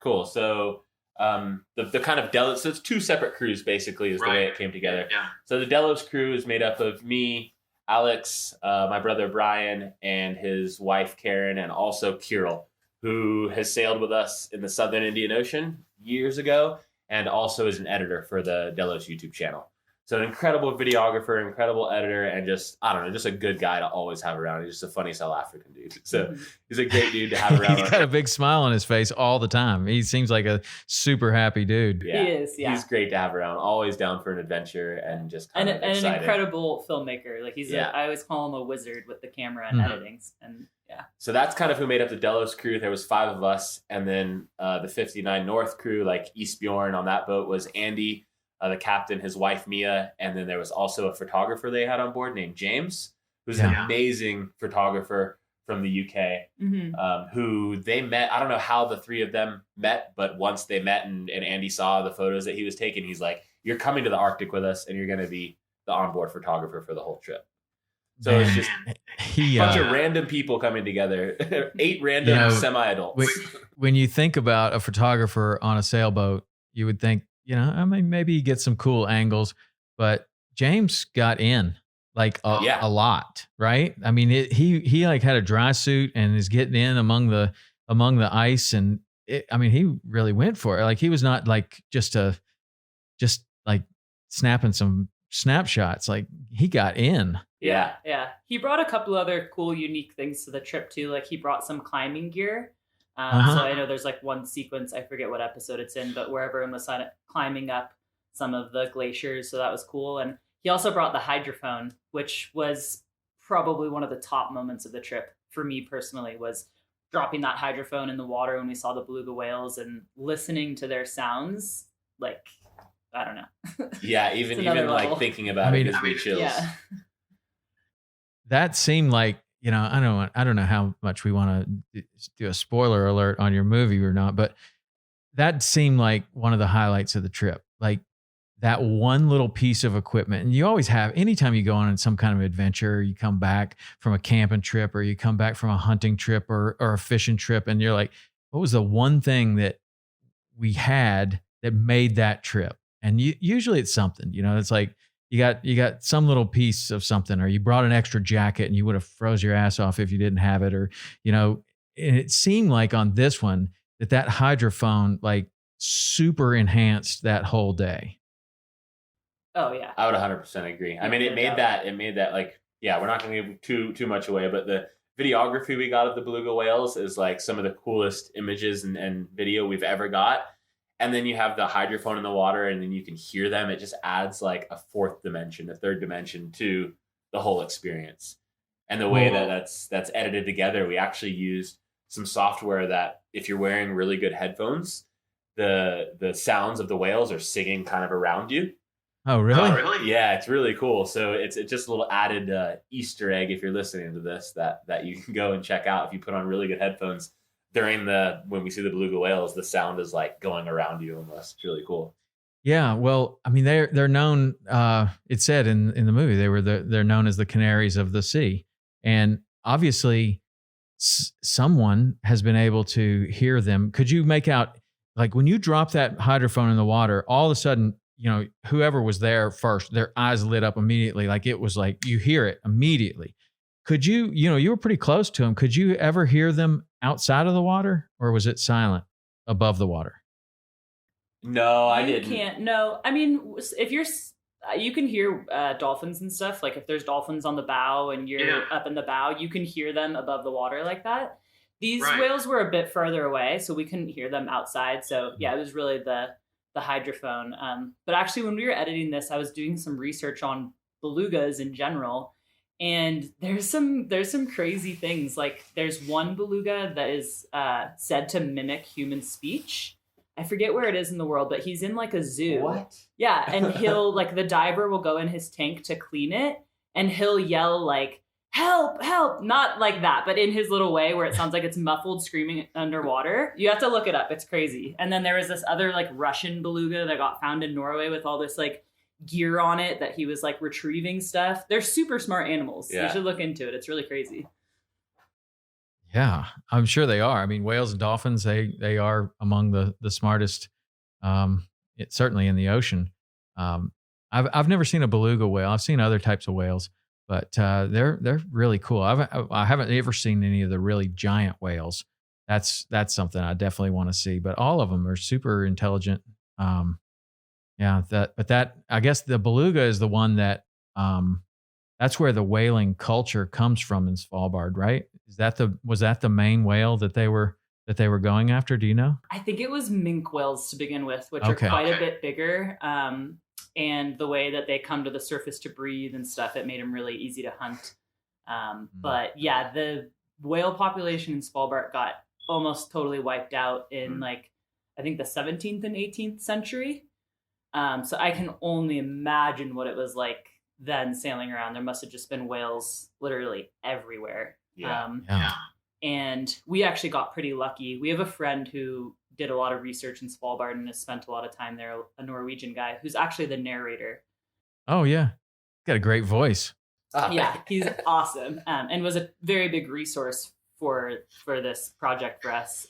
Cool. So the kind of Delos, so it's 2 separate crews basically is the way it came together. Yeah. So the Delos crew is made up of me, Alex, my brother Brian, and his wife Karen, and also Kirill, who has sailed with us in the Southern Indian Ocean years ago, and also is an editor for the Delos YouTube channel. So an incredible videographer, incredible editor, and just a good guy to always have around. He's just a funny South African dude. So he's a great dude to have around. He's got a big smile on his face all the time. He seems like a super happy dude. Yeah. He is, yeah. He's great to have around. Always down for an adventure and just kind of excited. An incredible filmmaker. Like, I always call him a wizard with the camera and editing. And yeah. So that's kind of who made up the Delos crew. There was 5 of us, and then the 59 North crew, like Isbjorn on that boat was Andy, the captain, his wife Mia, and then there was also a photographer they had on board named James, who's an amazing photographer from the UK, who they met. I don't know how the 3 of them met, but once they met and Andy saw the photos that he was taking, he's like, "You're coming to the Arctic with us, and you're going to be the onboard photographer for the whole trip." So it's just a bunch of random people coming together, 8 random semi-adults. When you think about a photographer on a sailboat, you would think, I mean, maybe you get some cool angles, but James got in a lot, right? I mean, he had a dry suit and is getting in among the ice, and he really went for it. Like, he was not just snapping some snapshots. Like, he got in. Yeah. He brought a couple other cool, unique things to the trip too. Like, he brought some climbing gear. So I know there's one sequence, I forget what episode it's in, but where everyone was climbing up some of the glaciers. So that was cool. And he also brought the hydrophone, which was probably one of the top moments of the trip for me personally, was dropping that hydrophone in the water when we saw the beluga whales and listening to their sounds. Like, I don't know. Yeah. Even thinking about it gives me chills. Yeah. That seemed like, I don't know how much we want to do a spoiler alert on your movie or not, but that seemed like one of the highlights of the trip. Like, that one little piece of equipment. And you always have, anytime you go on some kind of adventure, or you come back from a camping trip, or you come back from a hunting trip or a fishing trip, and you're like, what was the one thing that we had that made that trip? And usually it's something, it's like, you got some little piece of something, or you brought an extra jacket and you would have froze your ass off if you didn't have it, or, and it seemed like on this one that hydrophone super enhanced that whole day. Oh yeah. I would 100% agree. I mean, it made that we're not going to give too much away, but the videography we got of the beluga whales is some of the coolest images and video we've ever got. And then you have the hydrophone in the water, and then you can hear them. It just adds a 4th dimension, a 3rd dimension to the whole experience. And the way that's edited together, we actually used some software that if you're wearing really good headphones, the sounds of the whales are singing kind of around you. Oh, really? Yeah, it's really cool. So it's just a little added Easter egg if you're listening to this that you can go and check out if you put on really good headphones during when we see the beluga whales. The sound is like going around you almost. It's really cool. Yeah, well, I mean, they're known. It said in the movie they're known as the canaries of the sea, and obviously, someone has been able to hear them. Could you make out, like, when you drop that hydrophone in the water, all of a sudden, whoever was there first, their eyes lit up immediately, like it was like you hear it immediately. Could you, you were pretty close to them. Could you ever hear them outside of the water, or was it silent above the water? No, I didn't. You can't. No, I mean, if you can hear dolphins and stuff. Like if there's dolphins on the bow and you're up in the bow, you can hear them above the water like that. These whales were a bit further away, so we couldn't hear them outside. So yeah, it was really the hydrophone. But actually, when we were editing this, I was doing some research on belugas in general, and there's some crazy things. Like there's one beluga that is said to mimic human speech. I forget where it is in the world, but he's in like a zoo. What? Yeah, and he'll like the diver will go in his tank to clean it, and he'll yell like "help, help!" Not like that, but in his little way where it sounds like it's muffled screaming underwater. You have to look it up; it's crazy. And then there was this other like Russian beluga that got found in Norway with all this like gear on it that he was like retrieving stuff. They're super smart animals. Yeah. You should look into it. It's really crazy. Yeah, I'm sure they are. I mean, whales and dolphins, they are among the smartest, certainly in the ocean. I've never seen a beluga whale. I've seen other types of whales, but they're really cool. I haven't ever seen any of the really giant whales. That's something I definitely want to see. But all of them are super intelligent. I guess the beluga is the one that that's where the whaling culture comes from in Svalbard, right? Was that the main whale that they were going after? Do you know? I think it was minke whales to begin with, which are quite a bit bigger. And the way that they come to the surface to breathe and stuff, it made them really easy to hunt. But yeah, the whale population in Svalbard got almost totally wiped out in I think the 17th and 18th century. So I can only imagine what it was like then sailing around. There must have just been whales literally everywhere. And we actually got pretty lucky. We have a friend who did a lot of research in Svalbard and has spent a lot of time there, a Norwegian guy who's actually the narrator. Oh yeah, got a great voice. Yeah, he's awesome, and was a very big resource for this project for us.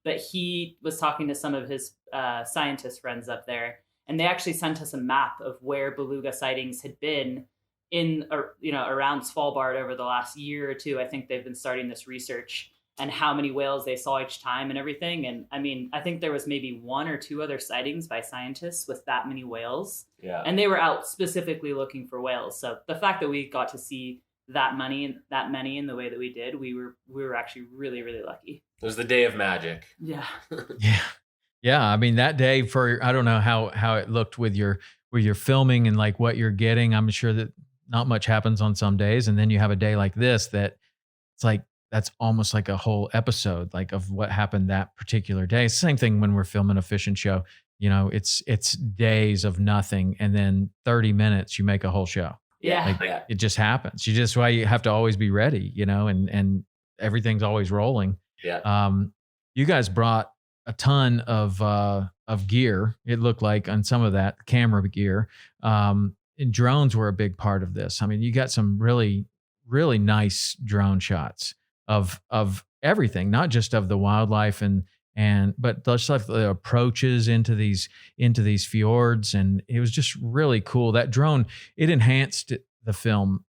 But he was talking to some of his scientist friends up there, and they actually sent us a map of where beluga sightings had been around Svalbard over the last year or two. I think they've been starting this research and how many whales they saw each time and everything. And I mean, I think there was maybe one or two other sightings by scientists with that many whales. Yeah. And they were out specifically looking for whales. So the fact that we got to see that many in the way that we did, we were actually really, really lucky. It was the day of magic. Yeah. Yeah. I mean, that day I don't know how it looked with your filming and like what you're getting. I'm sure that not much happens on some days. And then you have a day like this that it's like, that's almost like a whole episode, like of what happened that particular day. Same thing when we're filming a fishing show, it's days of nothing. And then 30 minutes, you make a whole show. Yeah. It just happens. Why you have to always be ready, and everything's always rolling. Yeah. You guys brought a ton of gear. It looked like on some of that camera gear, and drones were a big part of this. I mean, you got some really, really nice drone shots of everything, not just of the wildlife but just like the approaches into these fjords. And it was just really cool. That drone, it enhanced the film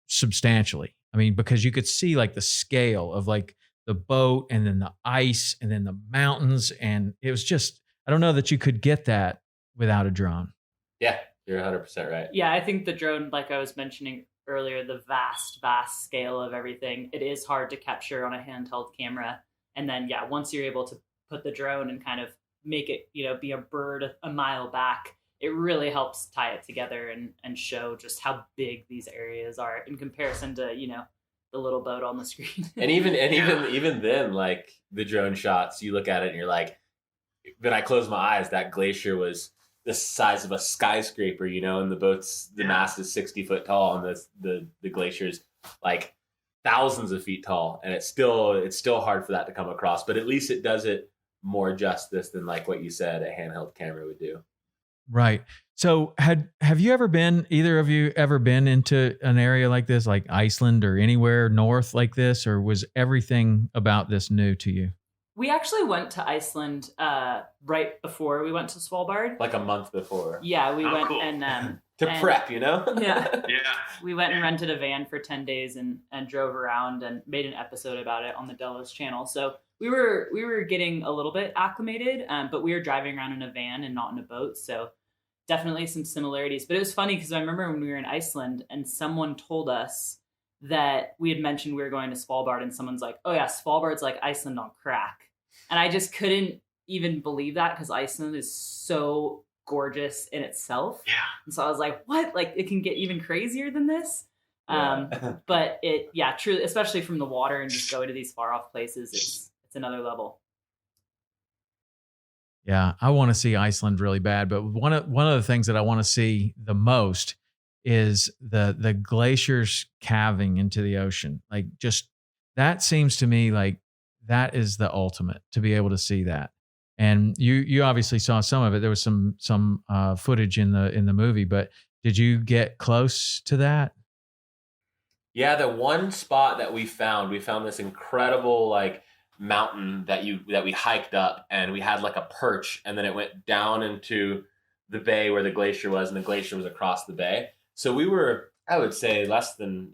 substantially. I mean, because you could see like the scale of like the boat and then the ice and then the mountains. And it was just, I don't know that you could get that without a drone. Yeah, you're 100% right. Yeah, I think the drone, like I was mentioning earlier, the vast scale of everything, it is hard to capture on a handheld camera. And then, yeah, once you're able to put the drone and kind of make it, be a bird a mile back, it really helps tie it together and show just how big these areas are in comparison to, the little boat on the screen. And even then, like the drone shots, you look at it and you're like, when I close my eyes, that glacier was the size of a skyscraper, you know, and the mast is 60 foot tall, and the glacier's like thousands of feet tall, and it's still hard for that to come across, but at least it does it more justice than like what you said a handheld camera would do. Right. So have you ever been, either of you ever been into an area like this, like Iceland or anywhere north like this, or was everything about this new to you? We actually went to Iceland right before we went to Svalbard. Like a month before. Yeah, we went cool. and Prep, you know? Yeah. Yeah. We went and rented a van for 10 days and drove around and made an episode about it on the Delos channel. So we were getting a little bit acclimated, but we were driving around in a van and not in a boat. So definitely some similarities. But it was funny because I remember when we were in Iceland and someone told us that we had mentioned we were going to Svalbard, and someone's like, oh yeah, Svalbard's like Iceland on crack. And I just couldn't even believe that because Iceland is so gorgeous in itself. Yeah. And so I was like, what? Like it can get even crazier than this? Yeah. But truly, especially from the water and just going to these far off places, it's another level. Yeah, I want to see Iceland really bad, but one of the things that I want to see the most is the glaciers calving into the ocean. Like just that seems to me like that is the ultimate, to be able to see that. And you obviously saw some of it. There was some footage in the movie, but did you get close to that? Yeah, the one spot that we found this incredible like mountain that we hiked up, and we had like a perch, and then it went down into the bay where the glacier was, and the glacier was across the bay. So we were, I would say, less than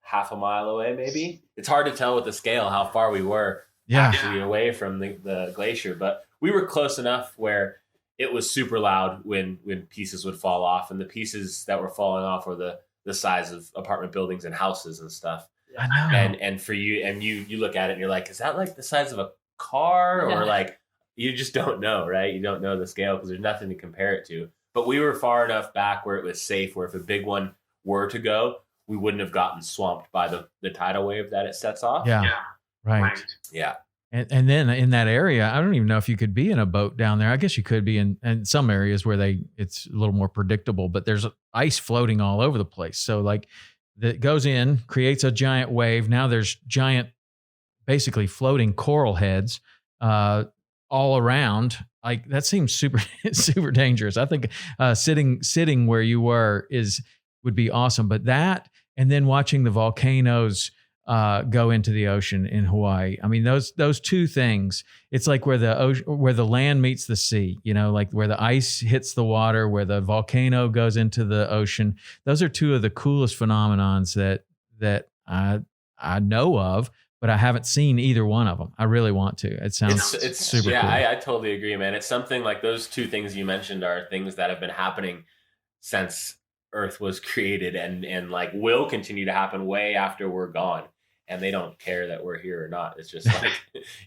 half a mile away, maybe. It's hard to tell with the scale how far we were actually away from the glacier, but we were close enough where it was super loud when pieces would fall off, and the pieces that were falling off were the size of apartment buildings and houses and stuff. I know. And for you, and you look at it and you're like, is that like the size of a car? Or like, you just don't know, right? You don't know the scale because there's nothing to compare it to. But we were far enough back where it was safe, where if a big one were to go, we wouldn't have gotten swamped by the tidal wave that it sets off. Yeah. Right. Yeah. And then in that area, I don't even know if you could be in a boat down there. I guess you could be in some areas where it's a little more predictable, but there's ice floating all over the place. So like that goes in, creates a giant wave. Now there's giant, basically floating coral heads all around. Like that seems super dangerous. I think sitting where you were would be awesome. But that, and then watching the volcanoes go into the ocean in Hawaii. I mean, those two things. It's like where the land meets the sea. You know, like where the ice hits the water, where the volcano goes into the ocean. Those are two of the coolest phenomenons that I know of, but I haven't seen either one of them. I really want to. It sounds it's super cool. I totally agree, man. It's something like those two things you mentioned are things that have been happening since Earth was created, and like will continue to happen way after we're gone. And they don't care that we're here or not. It's just like,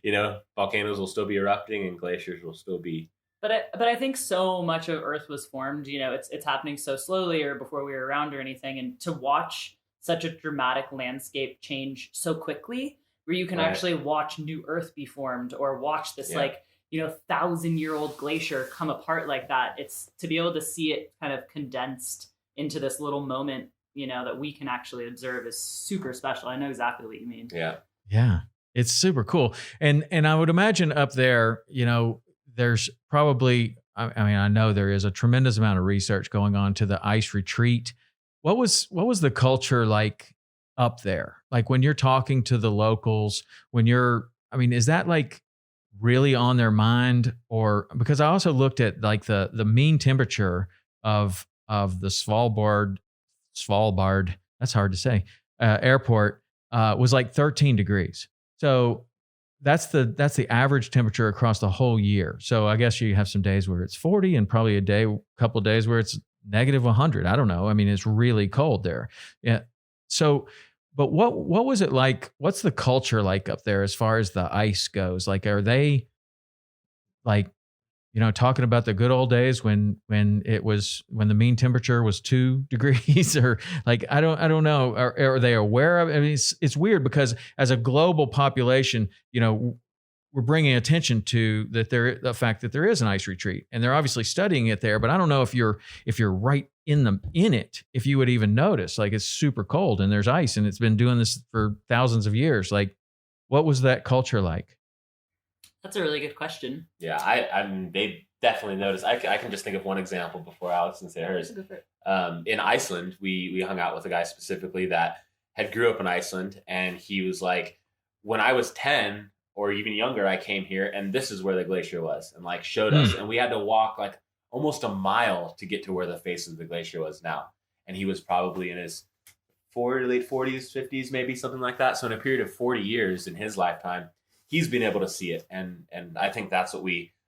you know, volcanoes will still be erupting and glaciers will still be. But I think so much of Earth was formed, you know, it's happening so slowly or before we were around or anything. And to watch such a dramatic landscape change so quickly, where you can actually watch new Earth be formed or watch this like, you know, 1,000-year-old glacier come apart like that. It's to be able to see it kind of condensed into this little moment, you know, that we can actually observe is super special. I know exactly what you mean. Yeah. Yeah. It's super cool. And I would imagine up there, you know, there's probably, I mean, I know there is a tremendous amount of research going on to the ice retreat. What was the culture like up there? Like when you're talking to the locals, is that like really on their mind? Or because I also looked at like the mean temperature of the Svalbard, that's hard to say, airport was like 13 degrees. So that's the average temperature across the whole year. So I guess you have some days where it's 40 and probably couple of days where it's negative 100. I don't know. I mean, it's really cold there. Yeah. So, but what was it like? What's the culture like up there as far as the ice goes? Like, are they like talking about the good old days when the mean temperature was 2 degrees, or like, I don't know. Are they aware of it? I mean, it's weird because as a global population, we're bringing attention to the fact that there is an ice retreat, and they're obviously studying it there. But I don't know if you're right in it, if you would even notice, like, it's super cold and there's ice and it's been doing this for thousands of years. Like, what was that culture like? That's a really good question. Yeah, I mean, they definitely noticed. I can just think of one example before Alex can say hers. In Iceland, we hung out with a guy specifically that had grew up in Iceland, and he was like, when I was 10 or even younger, I came here, and this is where the glacier was, and like showed us, and we had to walk like almost a mile to get to where the face of the glacier was now. And he was probably in his late 40s, 50s, maybe something like that. So in a period of 40 years in his lifetime, he's been able to see it. And I think that's what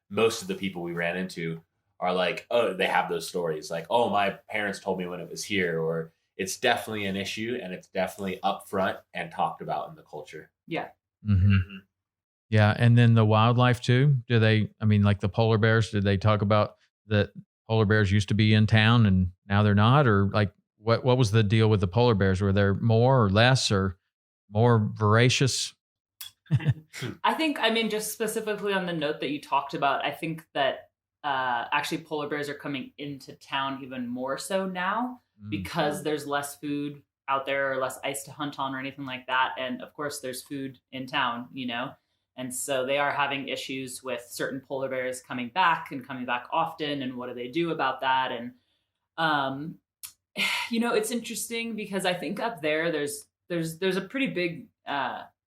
most of the people we ran into are like, oh, they have those stories. Like, oh, my parents told me when it was here, or it's definitely an issue and it's definitely upfront and talked about in the culture. Yeah. Mm-hmm. Yeah. And then the wildlife too. Like the polar bears, did they talk about that polar bears used to be in town and now they're not? Or like, what was the deal with the polar bears? Were there more or less or more voracious? I think, just specifically on the note that you talked about, I think that actually polar bears are coming into town even more so now because there's less food out there or less ice to hunt on or anything like that. And of course there's food in town, and so they are having issues with certain polar bears coming back often. And what do they do about that? And, it's interesting because I think up there, there's a pretty big,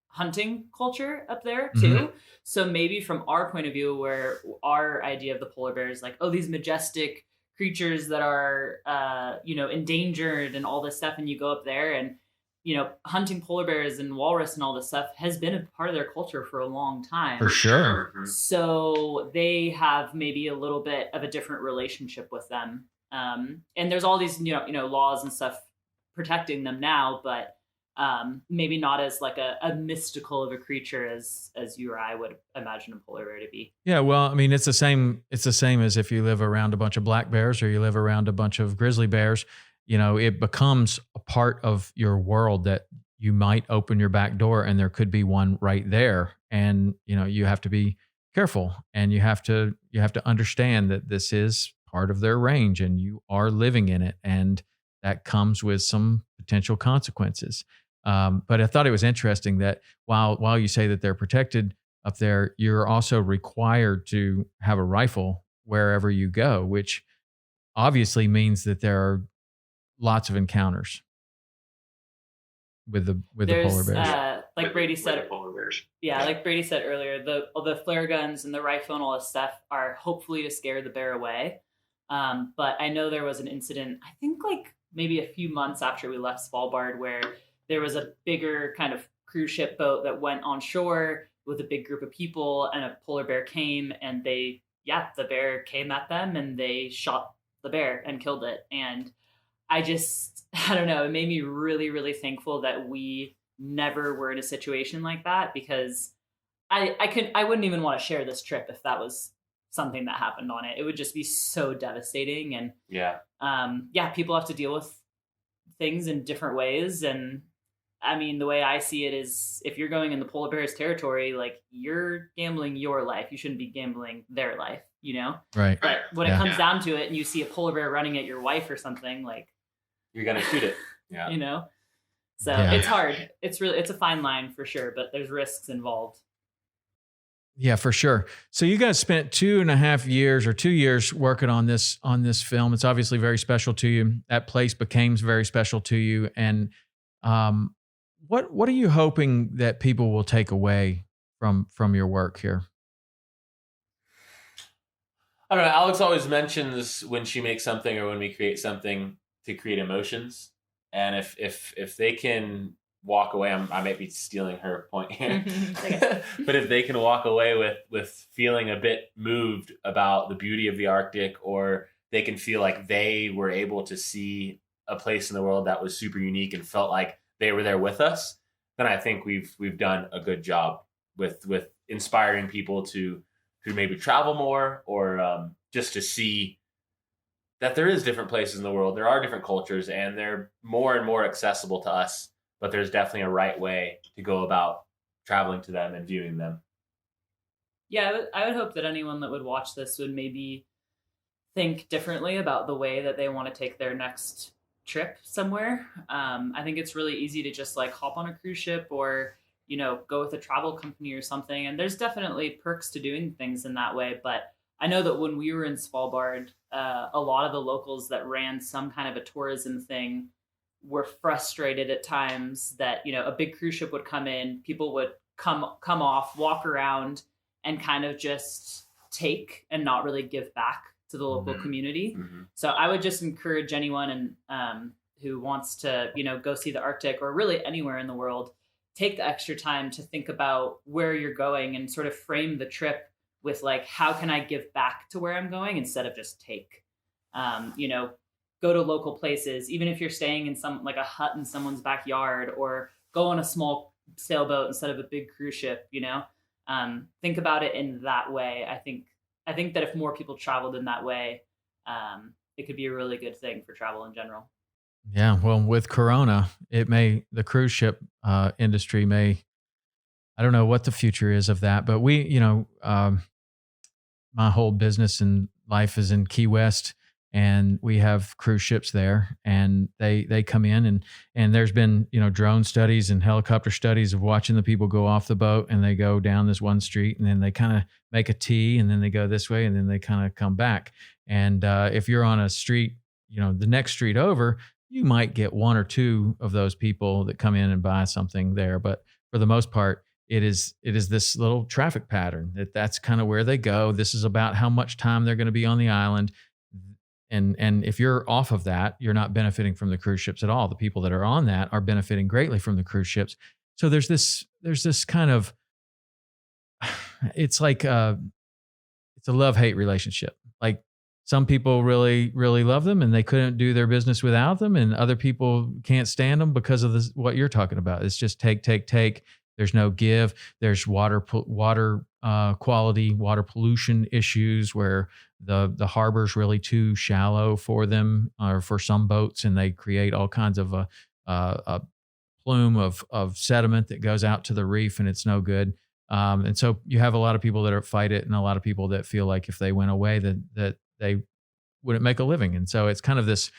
hunting culture up there too. Mm-hmm. So maybe from our point of view, where our idea of the polar bear is like, oh, these majestic creatures that are, endangered and all this stuff. And you go up there and, hunting polar bears and walrus and all this stuff has been a part of their culture for a long time. For sure. So they have maybe a little bit of a different relationship with them. And there's all these, laws and stuff protecting them now, but maybe not as like a mystical of a creature as you or I would imagine a polar bear to be. Yeah, well, it's the same as if you live around a bunch of black bears or you live around a bunch of grizzly bears. It becomes a part of your world that you might open your back door and there could be one right there, and you have to be careful, and you have to understand that this is part of their range and you are living in it, and that comes with some potential consequences. But I thought it was interesting that while you say that they're protected up there, you're also required to have a rifle wherever you go, which obviously means that there are lots of encounters with the polar bears. Like Brady said, like Brady said earlier, the flare guns and the rifle and all this stuff are hopefully to scare the bear away. But I know there was an incident, I think like maybe a few months after we left Svalbard, where there was a bigger kind of cruise ship boat that went on shore with a big group of people, and a polar bear came, and the bear came at them and they shot the bear and killed it. And I don't know, it made me really, really thankful that we never were in a situation like that, because I wouldn't even want to share this trip if that was something that happened on it. It would just be so devastating. And people have to deal with things in different ways. And the way I see it is, if you're going in the polar bear's territory, like, you're gambling your life. You shouldn't be gambling their life, Right. But when it comes down to it and you see a polar bear running at your wife or something, like, you're going to shoot it. Yeah. So it's hard. It's a fine line for sure, but there's risks involved. Yeah, for sure. So you guys spent 2.5 years or 2 years working on this film. It's obviously very special to you. That place became very special to you. And what are you hoping that people will take away from your work here? I don't know. Alex always mentions when she makes something or when we create something to create emotions. And if they can walk away, I might be stealing her point here, but if they can walk away with feeling a bit moved about the beauty of the Arctic, or they can feel like they were able to see a place in the world that was super unique and felt like they were there with us, then I think we've done a good job with inspiring people to who maybe travel more, or just to see that there is different places in the world. There are different cultures, and they're more and more accessible to us. But there's definitely a right way to go about traveling to them and viewing them. Yeah, I would hope that anyone that would watch this would maybe think differently about the way that they want to take their next trip somewhere. I think it's really easy to just like hop on a cruise ship or, you know, go with a travel company or something. And there's definitely perks to doing things in that way. But I know that when we were in Svalbard, a lot of the locals that ran some kind of a tourism thing were frustrated at times that, you know, a big cruise ship would come in, people would come off, walk around, and kind of just take and not really give back to the local community. So I would just encourage anyone who wants to, you know, go see the Arctic or really anywhere in the world, take the extra time to think about where you're going and sort of frame the trip with like, how can I give back to where I'm going instead of just take, you know, go to local places, even if you're staying in some like a hut in someone's backyard, or go on a small sailboat instead of a big cruise ship, you know. Think about it in that way. I think that if more people traveled in that way, it could be a really good thing for travel in general. Yeah, well, with Corona, the cruise ship industry may, I don't know what the future is of that, but we, you know, my whole business and life is in Key West, and we have cruise ships there, and they come in, and there's been, you know, drone studies and helicopter studies of watching the people go off the boat, and they go down this one street, and then they kind of make a T, and then they go this way, and then they kind of come back. And if you're on a street, you know, the next street over, you might get one or two of those people that come in and buy something there, but for the most part, it is this little traffic pattern that's kind of where they go. This is about how much time they're going to be on the island. And if you're off of that, you're not benefiting from the cruise ships at all. The people that are on that are benefiting greatly from the cruise ships. So there's this kind of, it's like it's a love-hate relationship. Like some people really, really love them and they couldn't do their business without them, and other people can't stand them because of this, what you're talking about. It's just take. There's no give. There's water quality, water pollution issues where the harbor's really too shallow for them, or for some boats, and they create all kinds of a plume of sediment that goes out to the reef, and it's no good. And so you have a lot of people that fight it, and a lot of people that feel like if they went away, that they wouldn't make a living. And so it's kind of this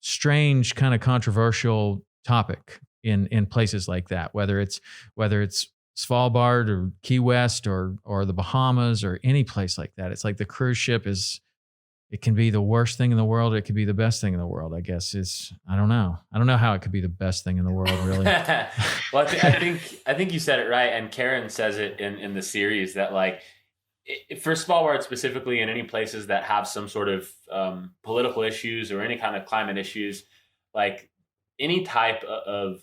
strange kind of controversial topic in places like that, whether it's Svalbard or Key West or the Bahamas or any place like that. It's like the cruise ship it can be the worst thing in the world. It could be the best thing in the world, I guess. I don't know how it could be the best thing in the world, really. Well, I think you said it right. And Karen says it in the series that, like, for Svalbard specifically, and any places that have some sort of political issues or any kind of climate issues, like any type of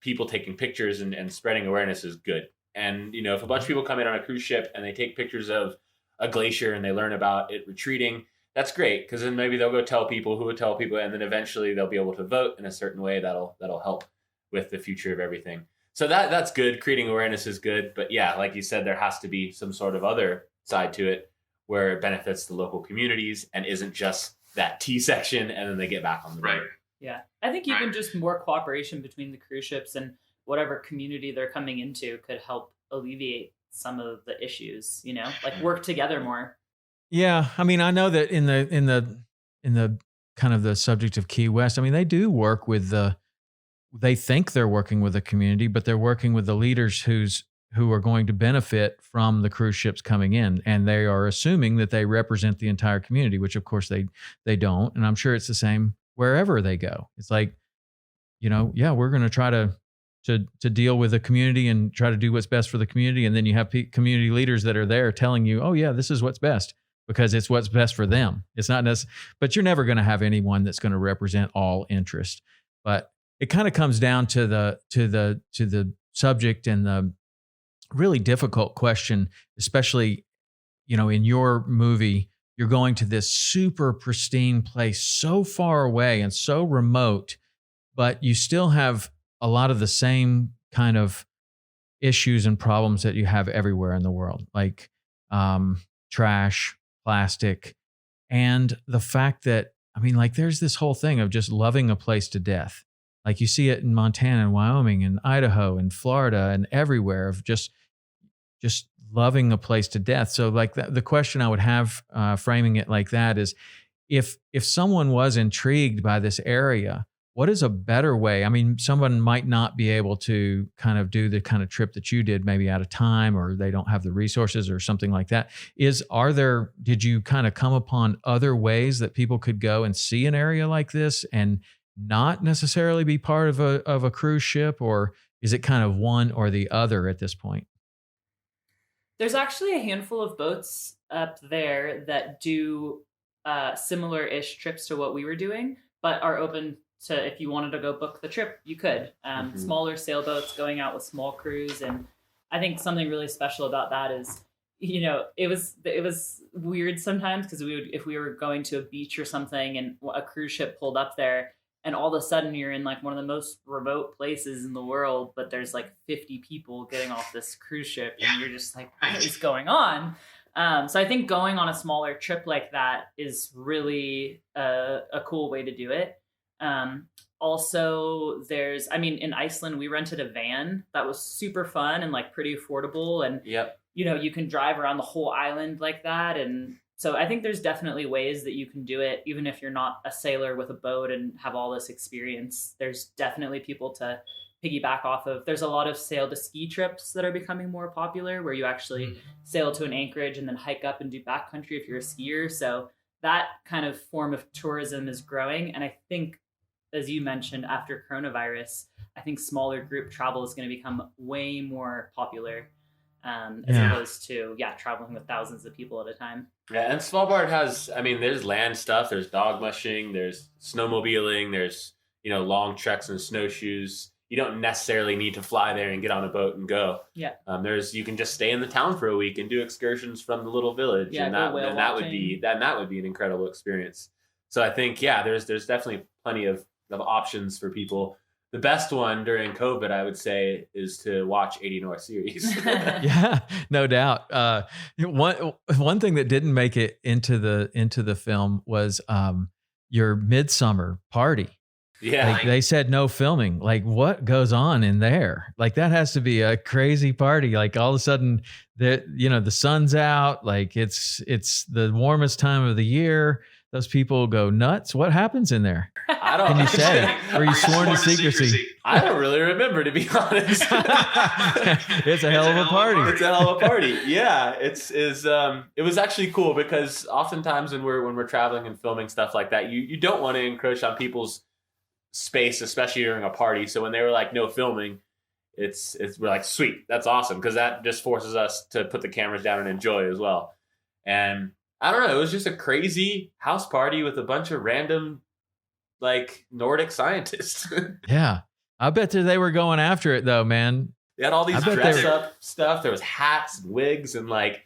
people taking pictures and spreading awareness is good. And, you know, if a bunch of people come in on a cruise ship and they take pictures of a glacier and they learn about it retreating, that's great, because then maybe they'll go tell people who would tell people, and then eventually they'll be able to vote in a certain way that'll help with the future of everything. So that's good. Creating awareness is good. But yeah, like you said, there has to be some sort of other side to it where it benefits the local communities and isn't just that T section and then they get back on the boat. Yeah, I think even just more cooperation between the cruise ships and whatever community they're coming into could help alleviate some of the issues, you know, like work together more. Yeah, I mean, I know that in the kind of the subject of Key West, I mean, they do work with they think they're working with the community, but they're working with the leaders who are going to benefit from the cruise ships coming in, and they are assuming that they represent the entire community, which of course they don't. And I'm sure it's the same wherever they go. It's like, you know, yeah, we're going to try to deal with the community and try to do what's best for the community. And then you have community leaders that are there telling you, oh yeah, this is what's best, because it's what's best for them. It's not necessarily, but you're never going to have anyone that's going to represent all interest. But it kind of comes down to the subject and the really difficult question, especially, you know, in your movie, you're going to this super pristine place so far away and so remote, but you still have a lot of the same kind of issues and problems that you have everywhere in the world. Like trash, plastic, and the fact that, I mean, like there's this whole thing of just loving a place to death. Like you see it in Montana and Wyoming and Idaho and Florida and everywhere of just loving a place to death. So like the question I would have framing it like that is, if someone was intrigued by this area, what is a better way? I mean, someone might not be able to kind of do the kind of trip that you did, maybe out of time, or they don't have the resources or something like that. Did you kind of come upon other ways that people could go and see an area like this and not necessarily be part of a cruise ship, or is it kind of one or the other at this point? There's actually a handful of boats up there that do similar-ish trips to what we were doing, but are open to, if you wanted to go book the trip, you could. Smaller sailboats going out with small crews. And I think something really special about that is, you know, it was weird sometimes because if we were going to a beach or something and a cruise ship pulled up there, and all of a sudden you're in like one of the most remote places in the world, but there's like 50 people getting off this cruise ship and you're just like, what is going on? So I think going on a smaller trip like that is really a cool way to do it. Also, in Iceland, we rented a van that was super fun and like pretty affordable. And, you know, you can drive around the whole island like that. And so I think there's definitely ways that you can do it, even if you're not a sailor with a boat and have all this experience. There's definitely people to piggyback off of. There's a lot of sail to ski trips that are becoming more popular, where you actually sail to an anchorage and then hike up and do backcountry if you're a skier. So that kind of form of tourism is growing. And I think, as you mentioned, after coronavirus, I think smaller group travel is going to become way more popular as opposed to, traveling with thousands of people at a time. Yeah, and Svalbard has, I mean, there's land stuff, there's dog mushing, there's snowmobiling, there's, you know, long treks and snowshoes. You don't necessarily need to fly there and get on a boat and go. Yeah. You can just stay in the town for a week and do excursions from the little village, and that would be an incredible experience. So I think there's definitely plenty of options for people. The best one during COVID, I would say, is to watch 80 North series. Yeah, no doubt. One thing that didn't make it into the film was your midsummer party. Yeah. Like they said no filming. Like, what goes on in there? Like, that has to be a crazy party. Like, all of a sudden the sun's out, like it's the warmest time of the year. Those people go nuts. What happens in there? I don't. Can you say? Were you sworn to secrecy? I don't really remember, to be honest. It's a hell of a party. It's a hell of a party. Yeah, it was actually cool because oftentimes when we're traveling and filming stuff like that, you don't want to encroach on people's space, especially during a party. So when they were like, no filming, we're like, sweet, that's awesome, because that just forces us to put the cameras down and enjoy as well. And I don't know, it was just a crazy house party with a bunch of random like Nordic scientists. Yeah, I bet they were going after it though, man. They had all these dress up stuff. There was hats and wigs and like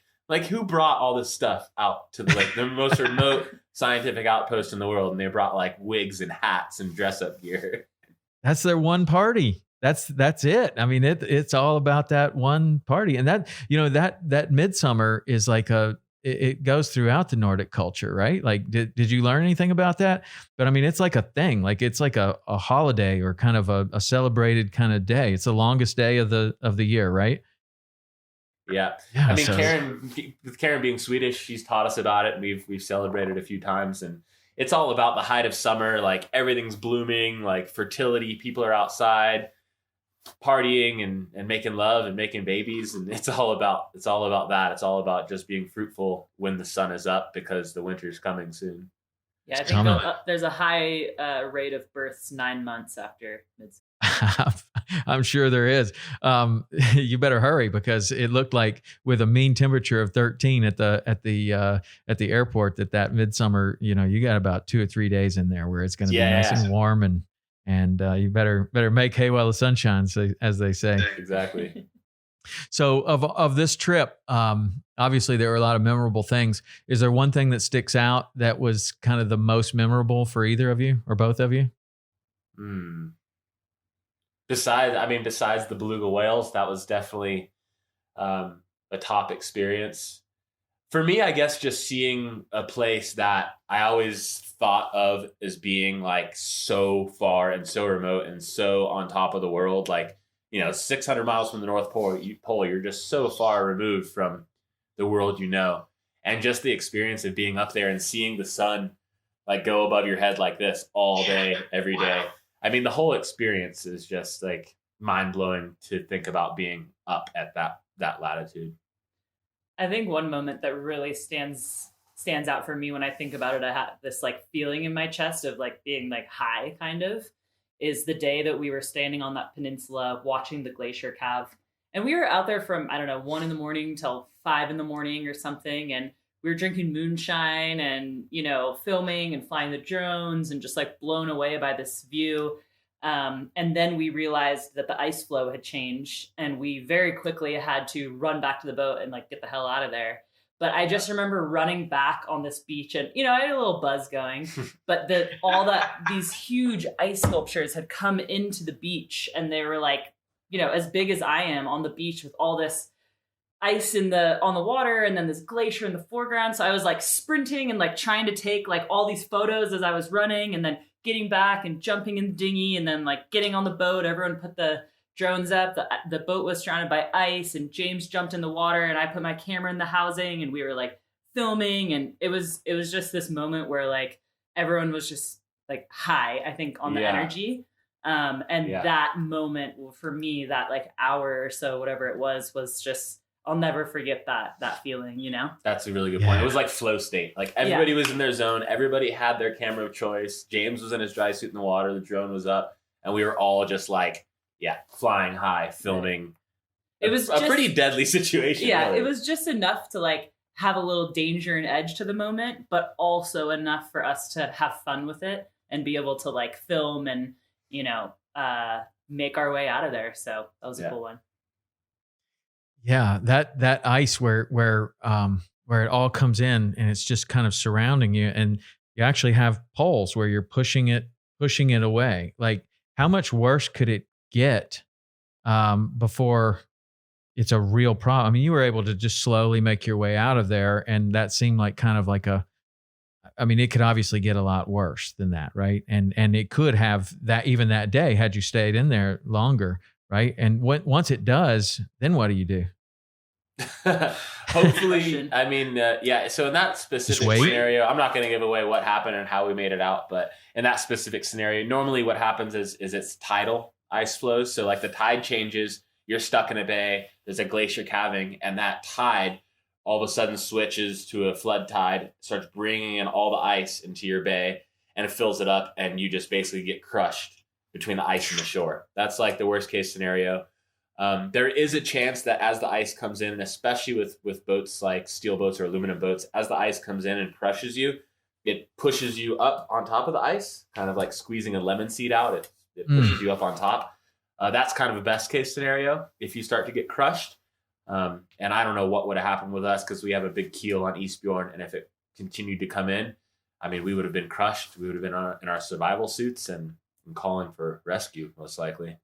who brought all this stuff out to the most remote scientific outpost in the world, and they brought like wigs and hats and dress up gear. That's their one party. That's it. I mean, it's all about that one party. And that, you know, that midsummer is like it goes throughout the Nordic culture, right? Like, did you learn anything about that? But I mean, it's like a thing, like it's like a holiday or kind of a celebrated kind of day. It's the longest day of the year, right? Yeah. I mean, Karen being Swedish, she's taught us about it, and we've celebrated a few times, and it's all about the height of summer. Like everything's blooming, like fertility, people are outside partying and making love and making babies, and it's all about that. It's all about just being fruitful when the sun is up, because the winter's coming soon. Yeah, I think there's a high rate of births 9 months after midsummer. I'm sure there is. You better hurry, because it looked like with a mean temperature of 13 at the airport that midsummer, you know, you got about 2 or 3 days in there where it's going to be nice and warm, and you better make hay while the sun shines, as they say. Exactly. So of this trip, obviously there were a lot of memorable things. Is there one thing that sticks out that was kind of the most memorable for either of you or both of you? Besides the beluga whales, that was definitely a top experience. For me, I guess just seeing a place that I always thought of as being like so far and so remote and so on top of the world, like, 600 miles from the North Pole, you're just so far removed from the world, and just the experience of being up there and seeing the sun like go above your head like this all day, every day. I mean, the whole experience is just like mind blowing to think about being up at that latitude. I think one moment that really stands out for me when I think about it, I had this like feeling in my chest of like being like high kind of, is the day that we were standing on that peninsula watching the glacier calve. And we were out there from, 1 a.m. till 5 a.m. or something. And we were drinking moonshine and, filming and flying the drones and just like blown away by this view. And then we realized that the ice flow had changed and we very quickly had to run back to the boat and like get the hell out of there. But I just remember running back on this beach and, I had a little buzz going, but these huge ice sculptures had come into the beach and they were like, as big as I am on the beach with all this ice on the water and then this glacier in the foreground. So I was like sprinting and like trying to take like all these photos as I was running and then getting back and jumping in the dinghy and then like getting on the boat. Everyone put the drones up. The boat was surrounded by ice and James jumped in the water and I put my camera in the housing and we were like filming. And it was just this moment where like everyone was just like high, I think, on the energy. That moment for me, that like hour or so, whatever it was just, I'll never forget that feeling, That's a really good point. It was like flow state. Like everybody was in their zone. Everybody had their camera of choice. James was in his dry suit in the water. The drone was up and we were all just like, flying high, filming. It was a pretty deadly situation. Yeah. Really. It was just enough to like have a little danger and edge to the moment, but also enough for us to have fun with it and be able to like film and, make our way out of there. So that was a cool one. Yeah, that ice where it all comes in and it's just kind of surrounding you, and you actually have poles where you're pushing it away. Like, how much worse could it get before it's a real problem? I mean, you were able to just slowly make your way out of there, and that seemed like kind of like it could obviously get a lot worse than that, right? And it could have that even that day had you stayed in there longer. Right. And once it does, then what do you do? Hopefully, I mean, so in that specific scenario, I'm not going to give away what happened and how we made it out. But in that specific scenario, normally what happens is it's tidal ice flows. So like the tide changes, you're stuck in a bay, there's a glacier calving, and that tide all of a sudden switches to a flood tide, starts bringing in all the ice into your bay, and it fills it up, and you just basically get crushed between the ice and the shore. That's like the worst case scenario. There is a chance that as the ice comes in, especially with boats like steel boats or aluminum boats, as the ice comes in and crushes you, it pushes you up on top of the ice, kind of like squeezing a lemon seed out. It pushes you up on top. That's kind of a best case scenario if you start to get crushed. And I don't know what would have happened with us because we have a big keel on Eastbjorn, and if it continued to come in, I mean, we would have been crushed. We would have been in our survival suits and calling for rescue, most likely.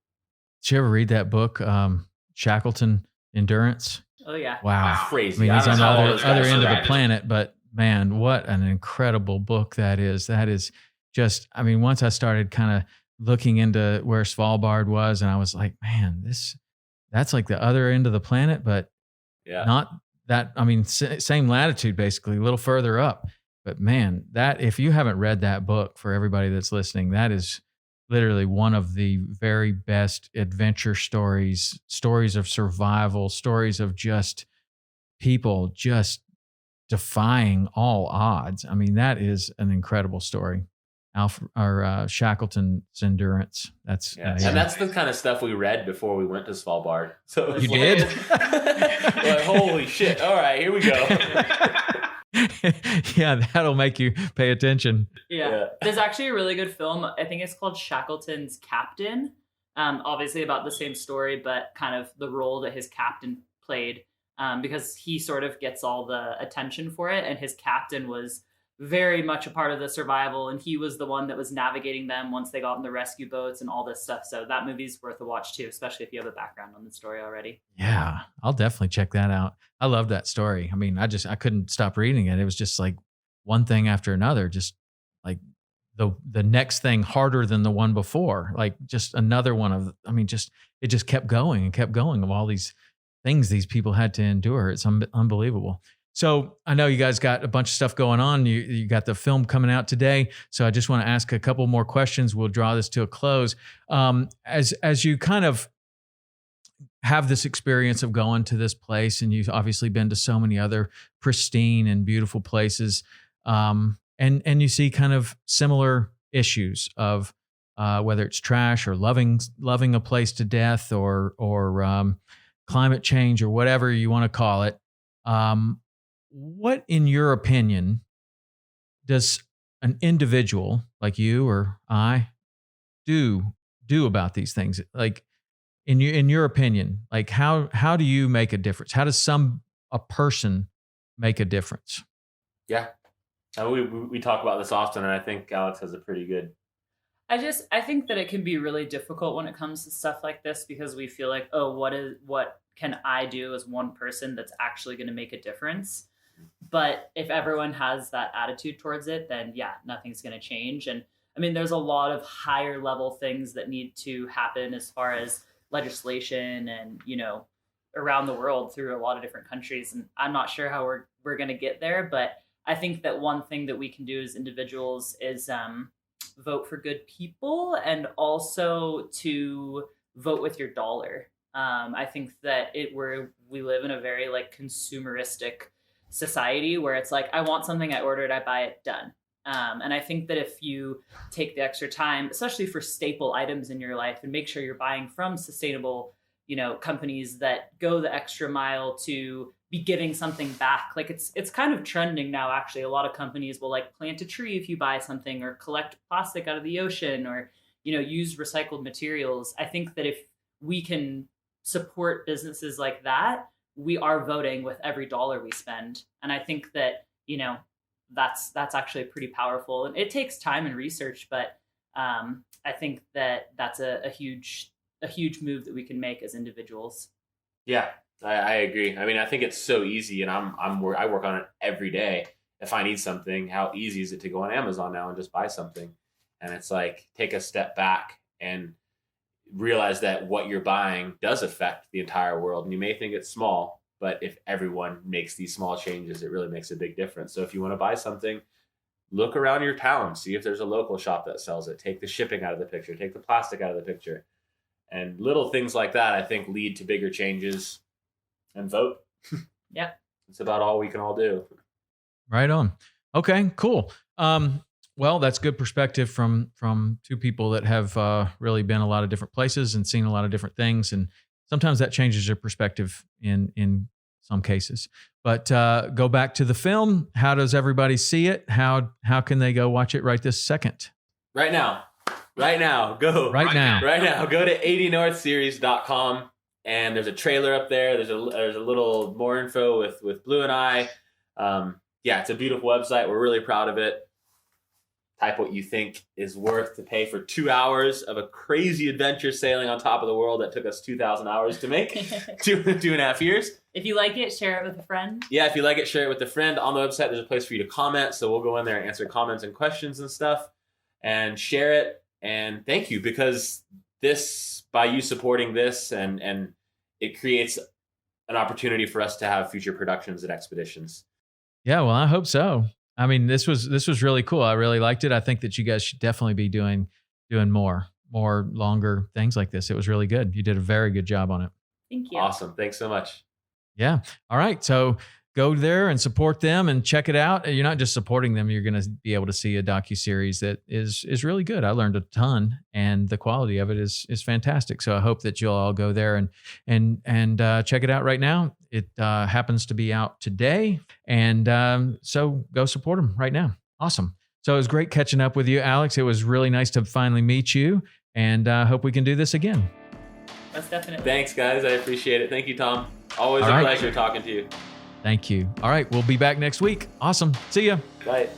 Did you ever read that book, Shackleton Endurance? Oh yeah. Wow. Crazy. I mean, he's on the other end of the planet, but man, what an incredible book that is. That is just, I mean, once I started kind of looking into where Svalbard was, and I was like, man, that's like the other end of the planet, but not that, I mean, same latitude, basically, a little further up. But man, that, if you haven't read that book, for everybody that's listening, that is literally one of the very best adventure stories of survival, stories of just people just defying all odds. I mean, that is an incredible story. Shackleton's Endurance. That's and that's the kind of stuff we read before we went to Svalbard. So you did? Like, holy shit! All right, here we go. Yeah, that'll make you pay attention. Yeah. There's actually a really good film. I think it's called Shackleton's Captain. Obviously about the same story, but kind of the role that his captain played, because he sort of gets all the attention for it, and his captain was very much a part of the survival, and he was the one that was navigating them once they got in the rescue boats and all this stuff. So that movie's worth a watch too, especially if you have a background on the story already. Yeah, I'll definitely check that out. I love that story. I mean, I couldn't stop reading it. It was just like one thing after another, just like the next thing harder than the one before, like just another one of, I mean, just, it just kept going and kept going of all these things these people had to endure. It's unbelievable. So I know you guys got a bunch of stuff going on. You got the film coming out today. So I just want to ask a couple more questions. We'll draw this to a close. As you kind of have this experience of going to this place, and you've obviously been to so many other pristine and beautiful places, and you see kind of similar issues of whether it's trash or loving a place to death or climate change or whatever you want to call it. What, in your opinion, does an individual like you or I do about these things? Like, in your opinion, like how do you make a difference? How does a person make a difference? Yeah, we talk about this often, and I think Alex has a pretty good. I think that it can be really difficult when it comes to stuff like this, because we feel like, oh, what can I do as one person that's actually going to make a difference? But if everyone has that attitude towards it, then yeah, nothing's going to change. And I mean, there's a lot of higher level things that need to happen as far as legislation and, around the world through a lot of different countries. And I'm not sure how we're going to get there, but I think that one thing that we can do as individuals is vote for good people, and also to vote with your dollar. I think that we live in a very like consumeristic society where it's like, I want something, I order it, I buy it, done. And I think that if you take the extra time, especially for staple items in your life, and make sure you're buying from sustainable, companies that go the extra mile to be giving something back. Like it's kind of trending now, actually. A lot of companies will like plant a tree if you buy something, or collect plastic out of the ocean, or, use recycled materials. I think that if we can support businesses like that, we are voting with every dollar we spend. And I think that, that's actually pretty powerful. And it takes time and research, but I think that that's a huge move that we can make as individuals. Yeah, I agree. I mean, I think it's so easy, and I work on it every day. If I need something, how easy is it to go on Amazon now and just buy something? And it's like, take a step back and realize that what you're buying does affect the entire world. And you may think it's small, but if everyone makes these small changes, it really makes a big difference. So if you want to buy something, look around your town, see if there's a local shop that sells it. Take the shipping out of the picture, take the plastic out of the picture. And little things like that, I think, lead to bigger changes. And vote. Yeah. It's about all we can all do. Right on. Okay, cool. Well, that's good perspective from two people that have really been a lot of different places and seen a lot of different things. And sometimes that changes your perspective in some cases. But go back to the film. How does everybody see it? How can they go watch it right this second? Right now. Go. Right now. Go to 80northseries.com. And there's a trailer up there. There's a little more info with Blue and I. It's a beautiful website. We're really proud of it. Type what you think is worth to pay for 2 hours of a crazy adventure sailing on top of the world that took us 2,000 hours to make, 2.5 years. If you like it, share it with a friend. Yeah, if you like it, share it with a friend. On the website, there's a place for you to comment. So we'll go in there and answer comments and questions and stuff, and share it. And thank you, because by you supporting this, and it creates an opportunity for us to have future productions and expeditions. Yeah, well, I hope so. I mean, this was really cool. I really liked it. I think that you guys should definitely be doing more longer things like this. It was really good. You did a very good job on it. Thank you. Awesome. Thanks so much. Yeah. All right. So go there and support them and check it out. You're not just supporting them. You're going to be able to see a docuseries that is really good. I learned a ton, and the quality of it is fantastic. So I hope that you'll all go there and check it out right now. It happens to be out today. And so go support them right now. Awesome. So it was great catching up with you, Alex. It was really nice to finally meet you, and hope we can do this again. That's definitely. Thanks, guys. I appreciate it. Thank you, Tom. Always a pleasure talking to you. Thank you. All right. We'll be back next week. Awesome. See ya. Bye.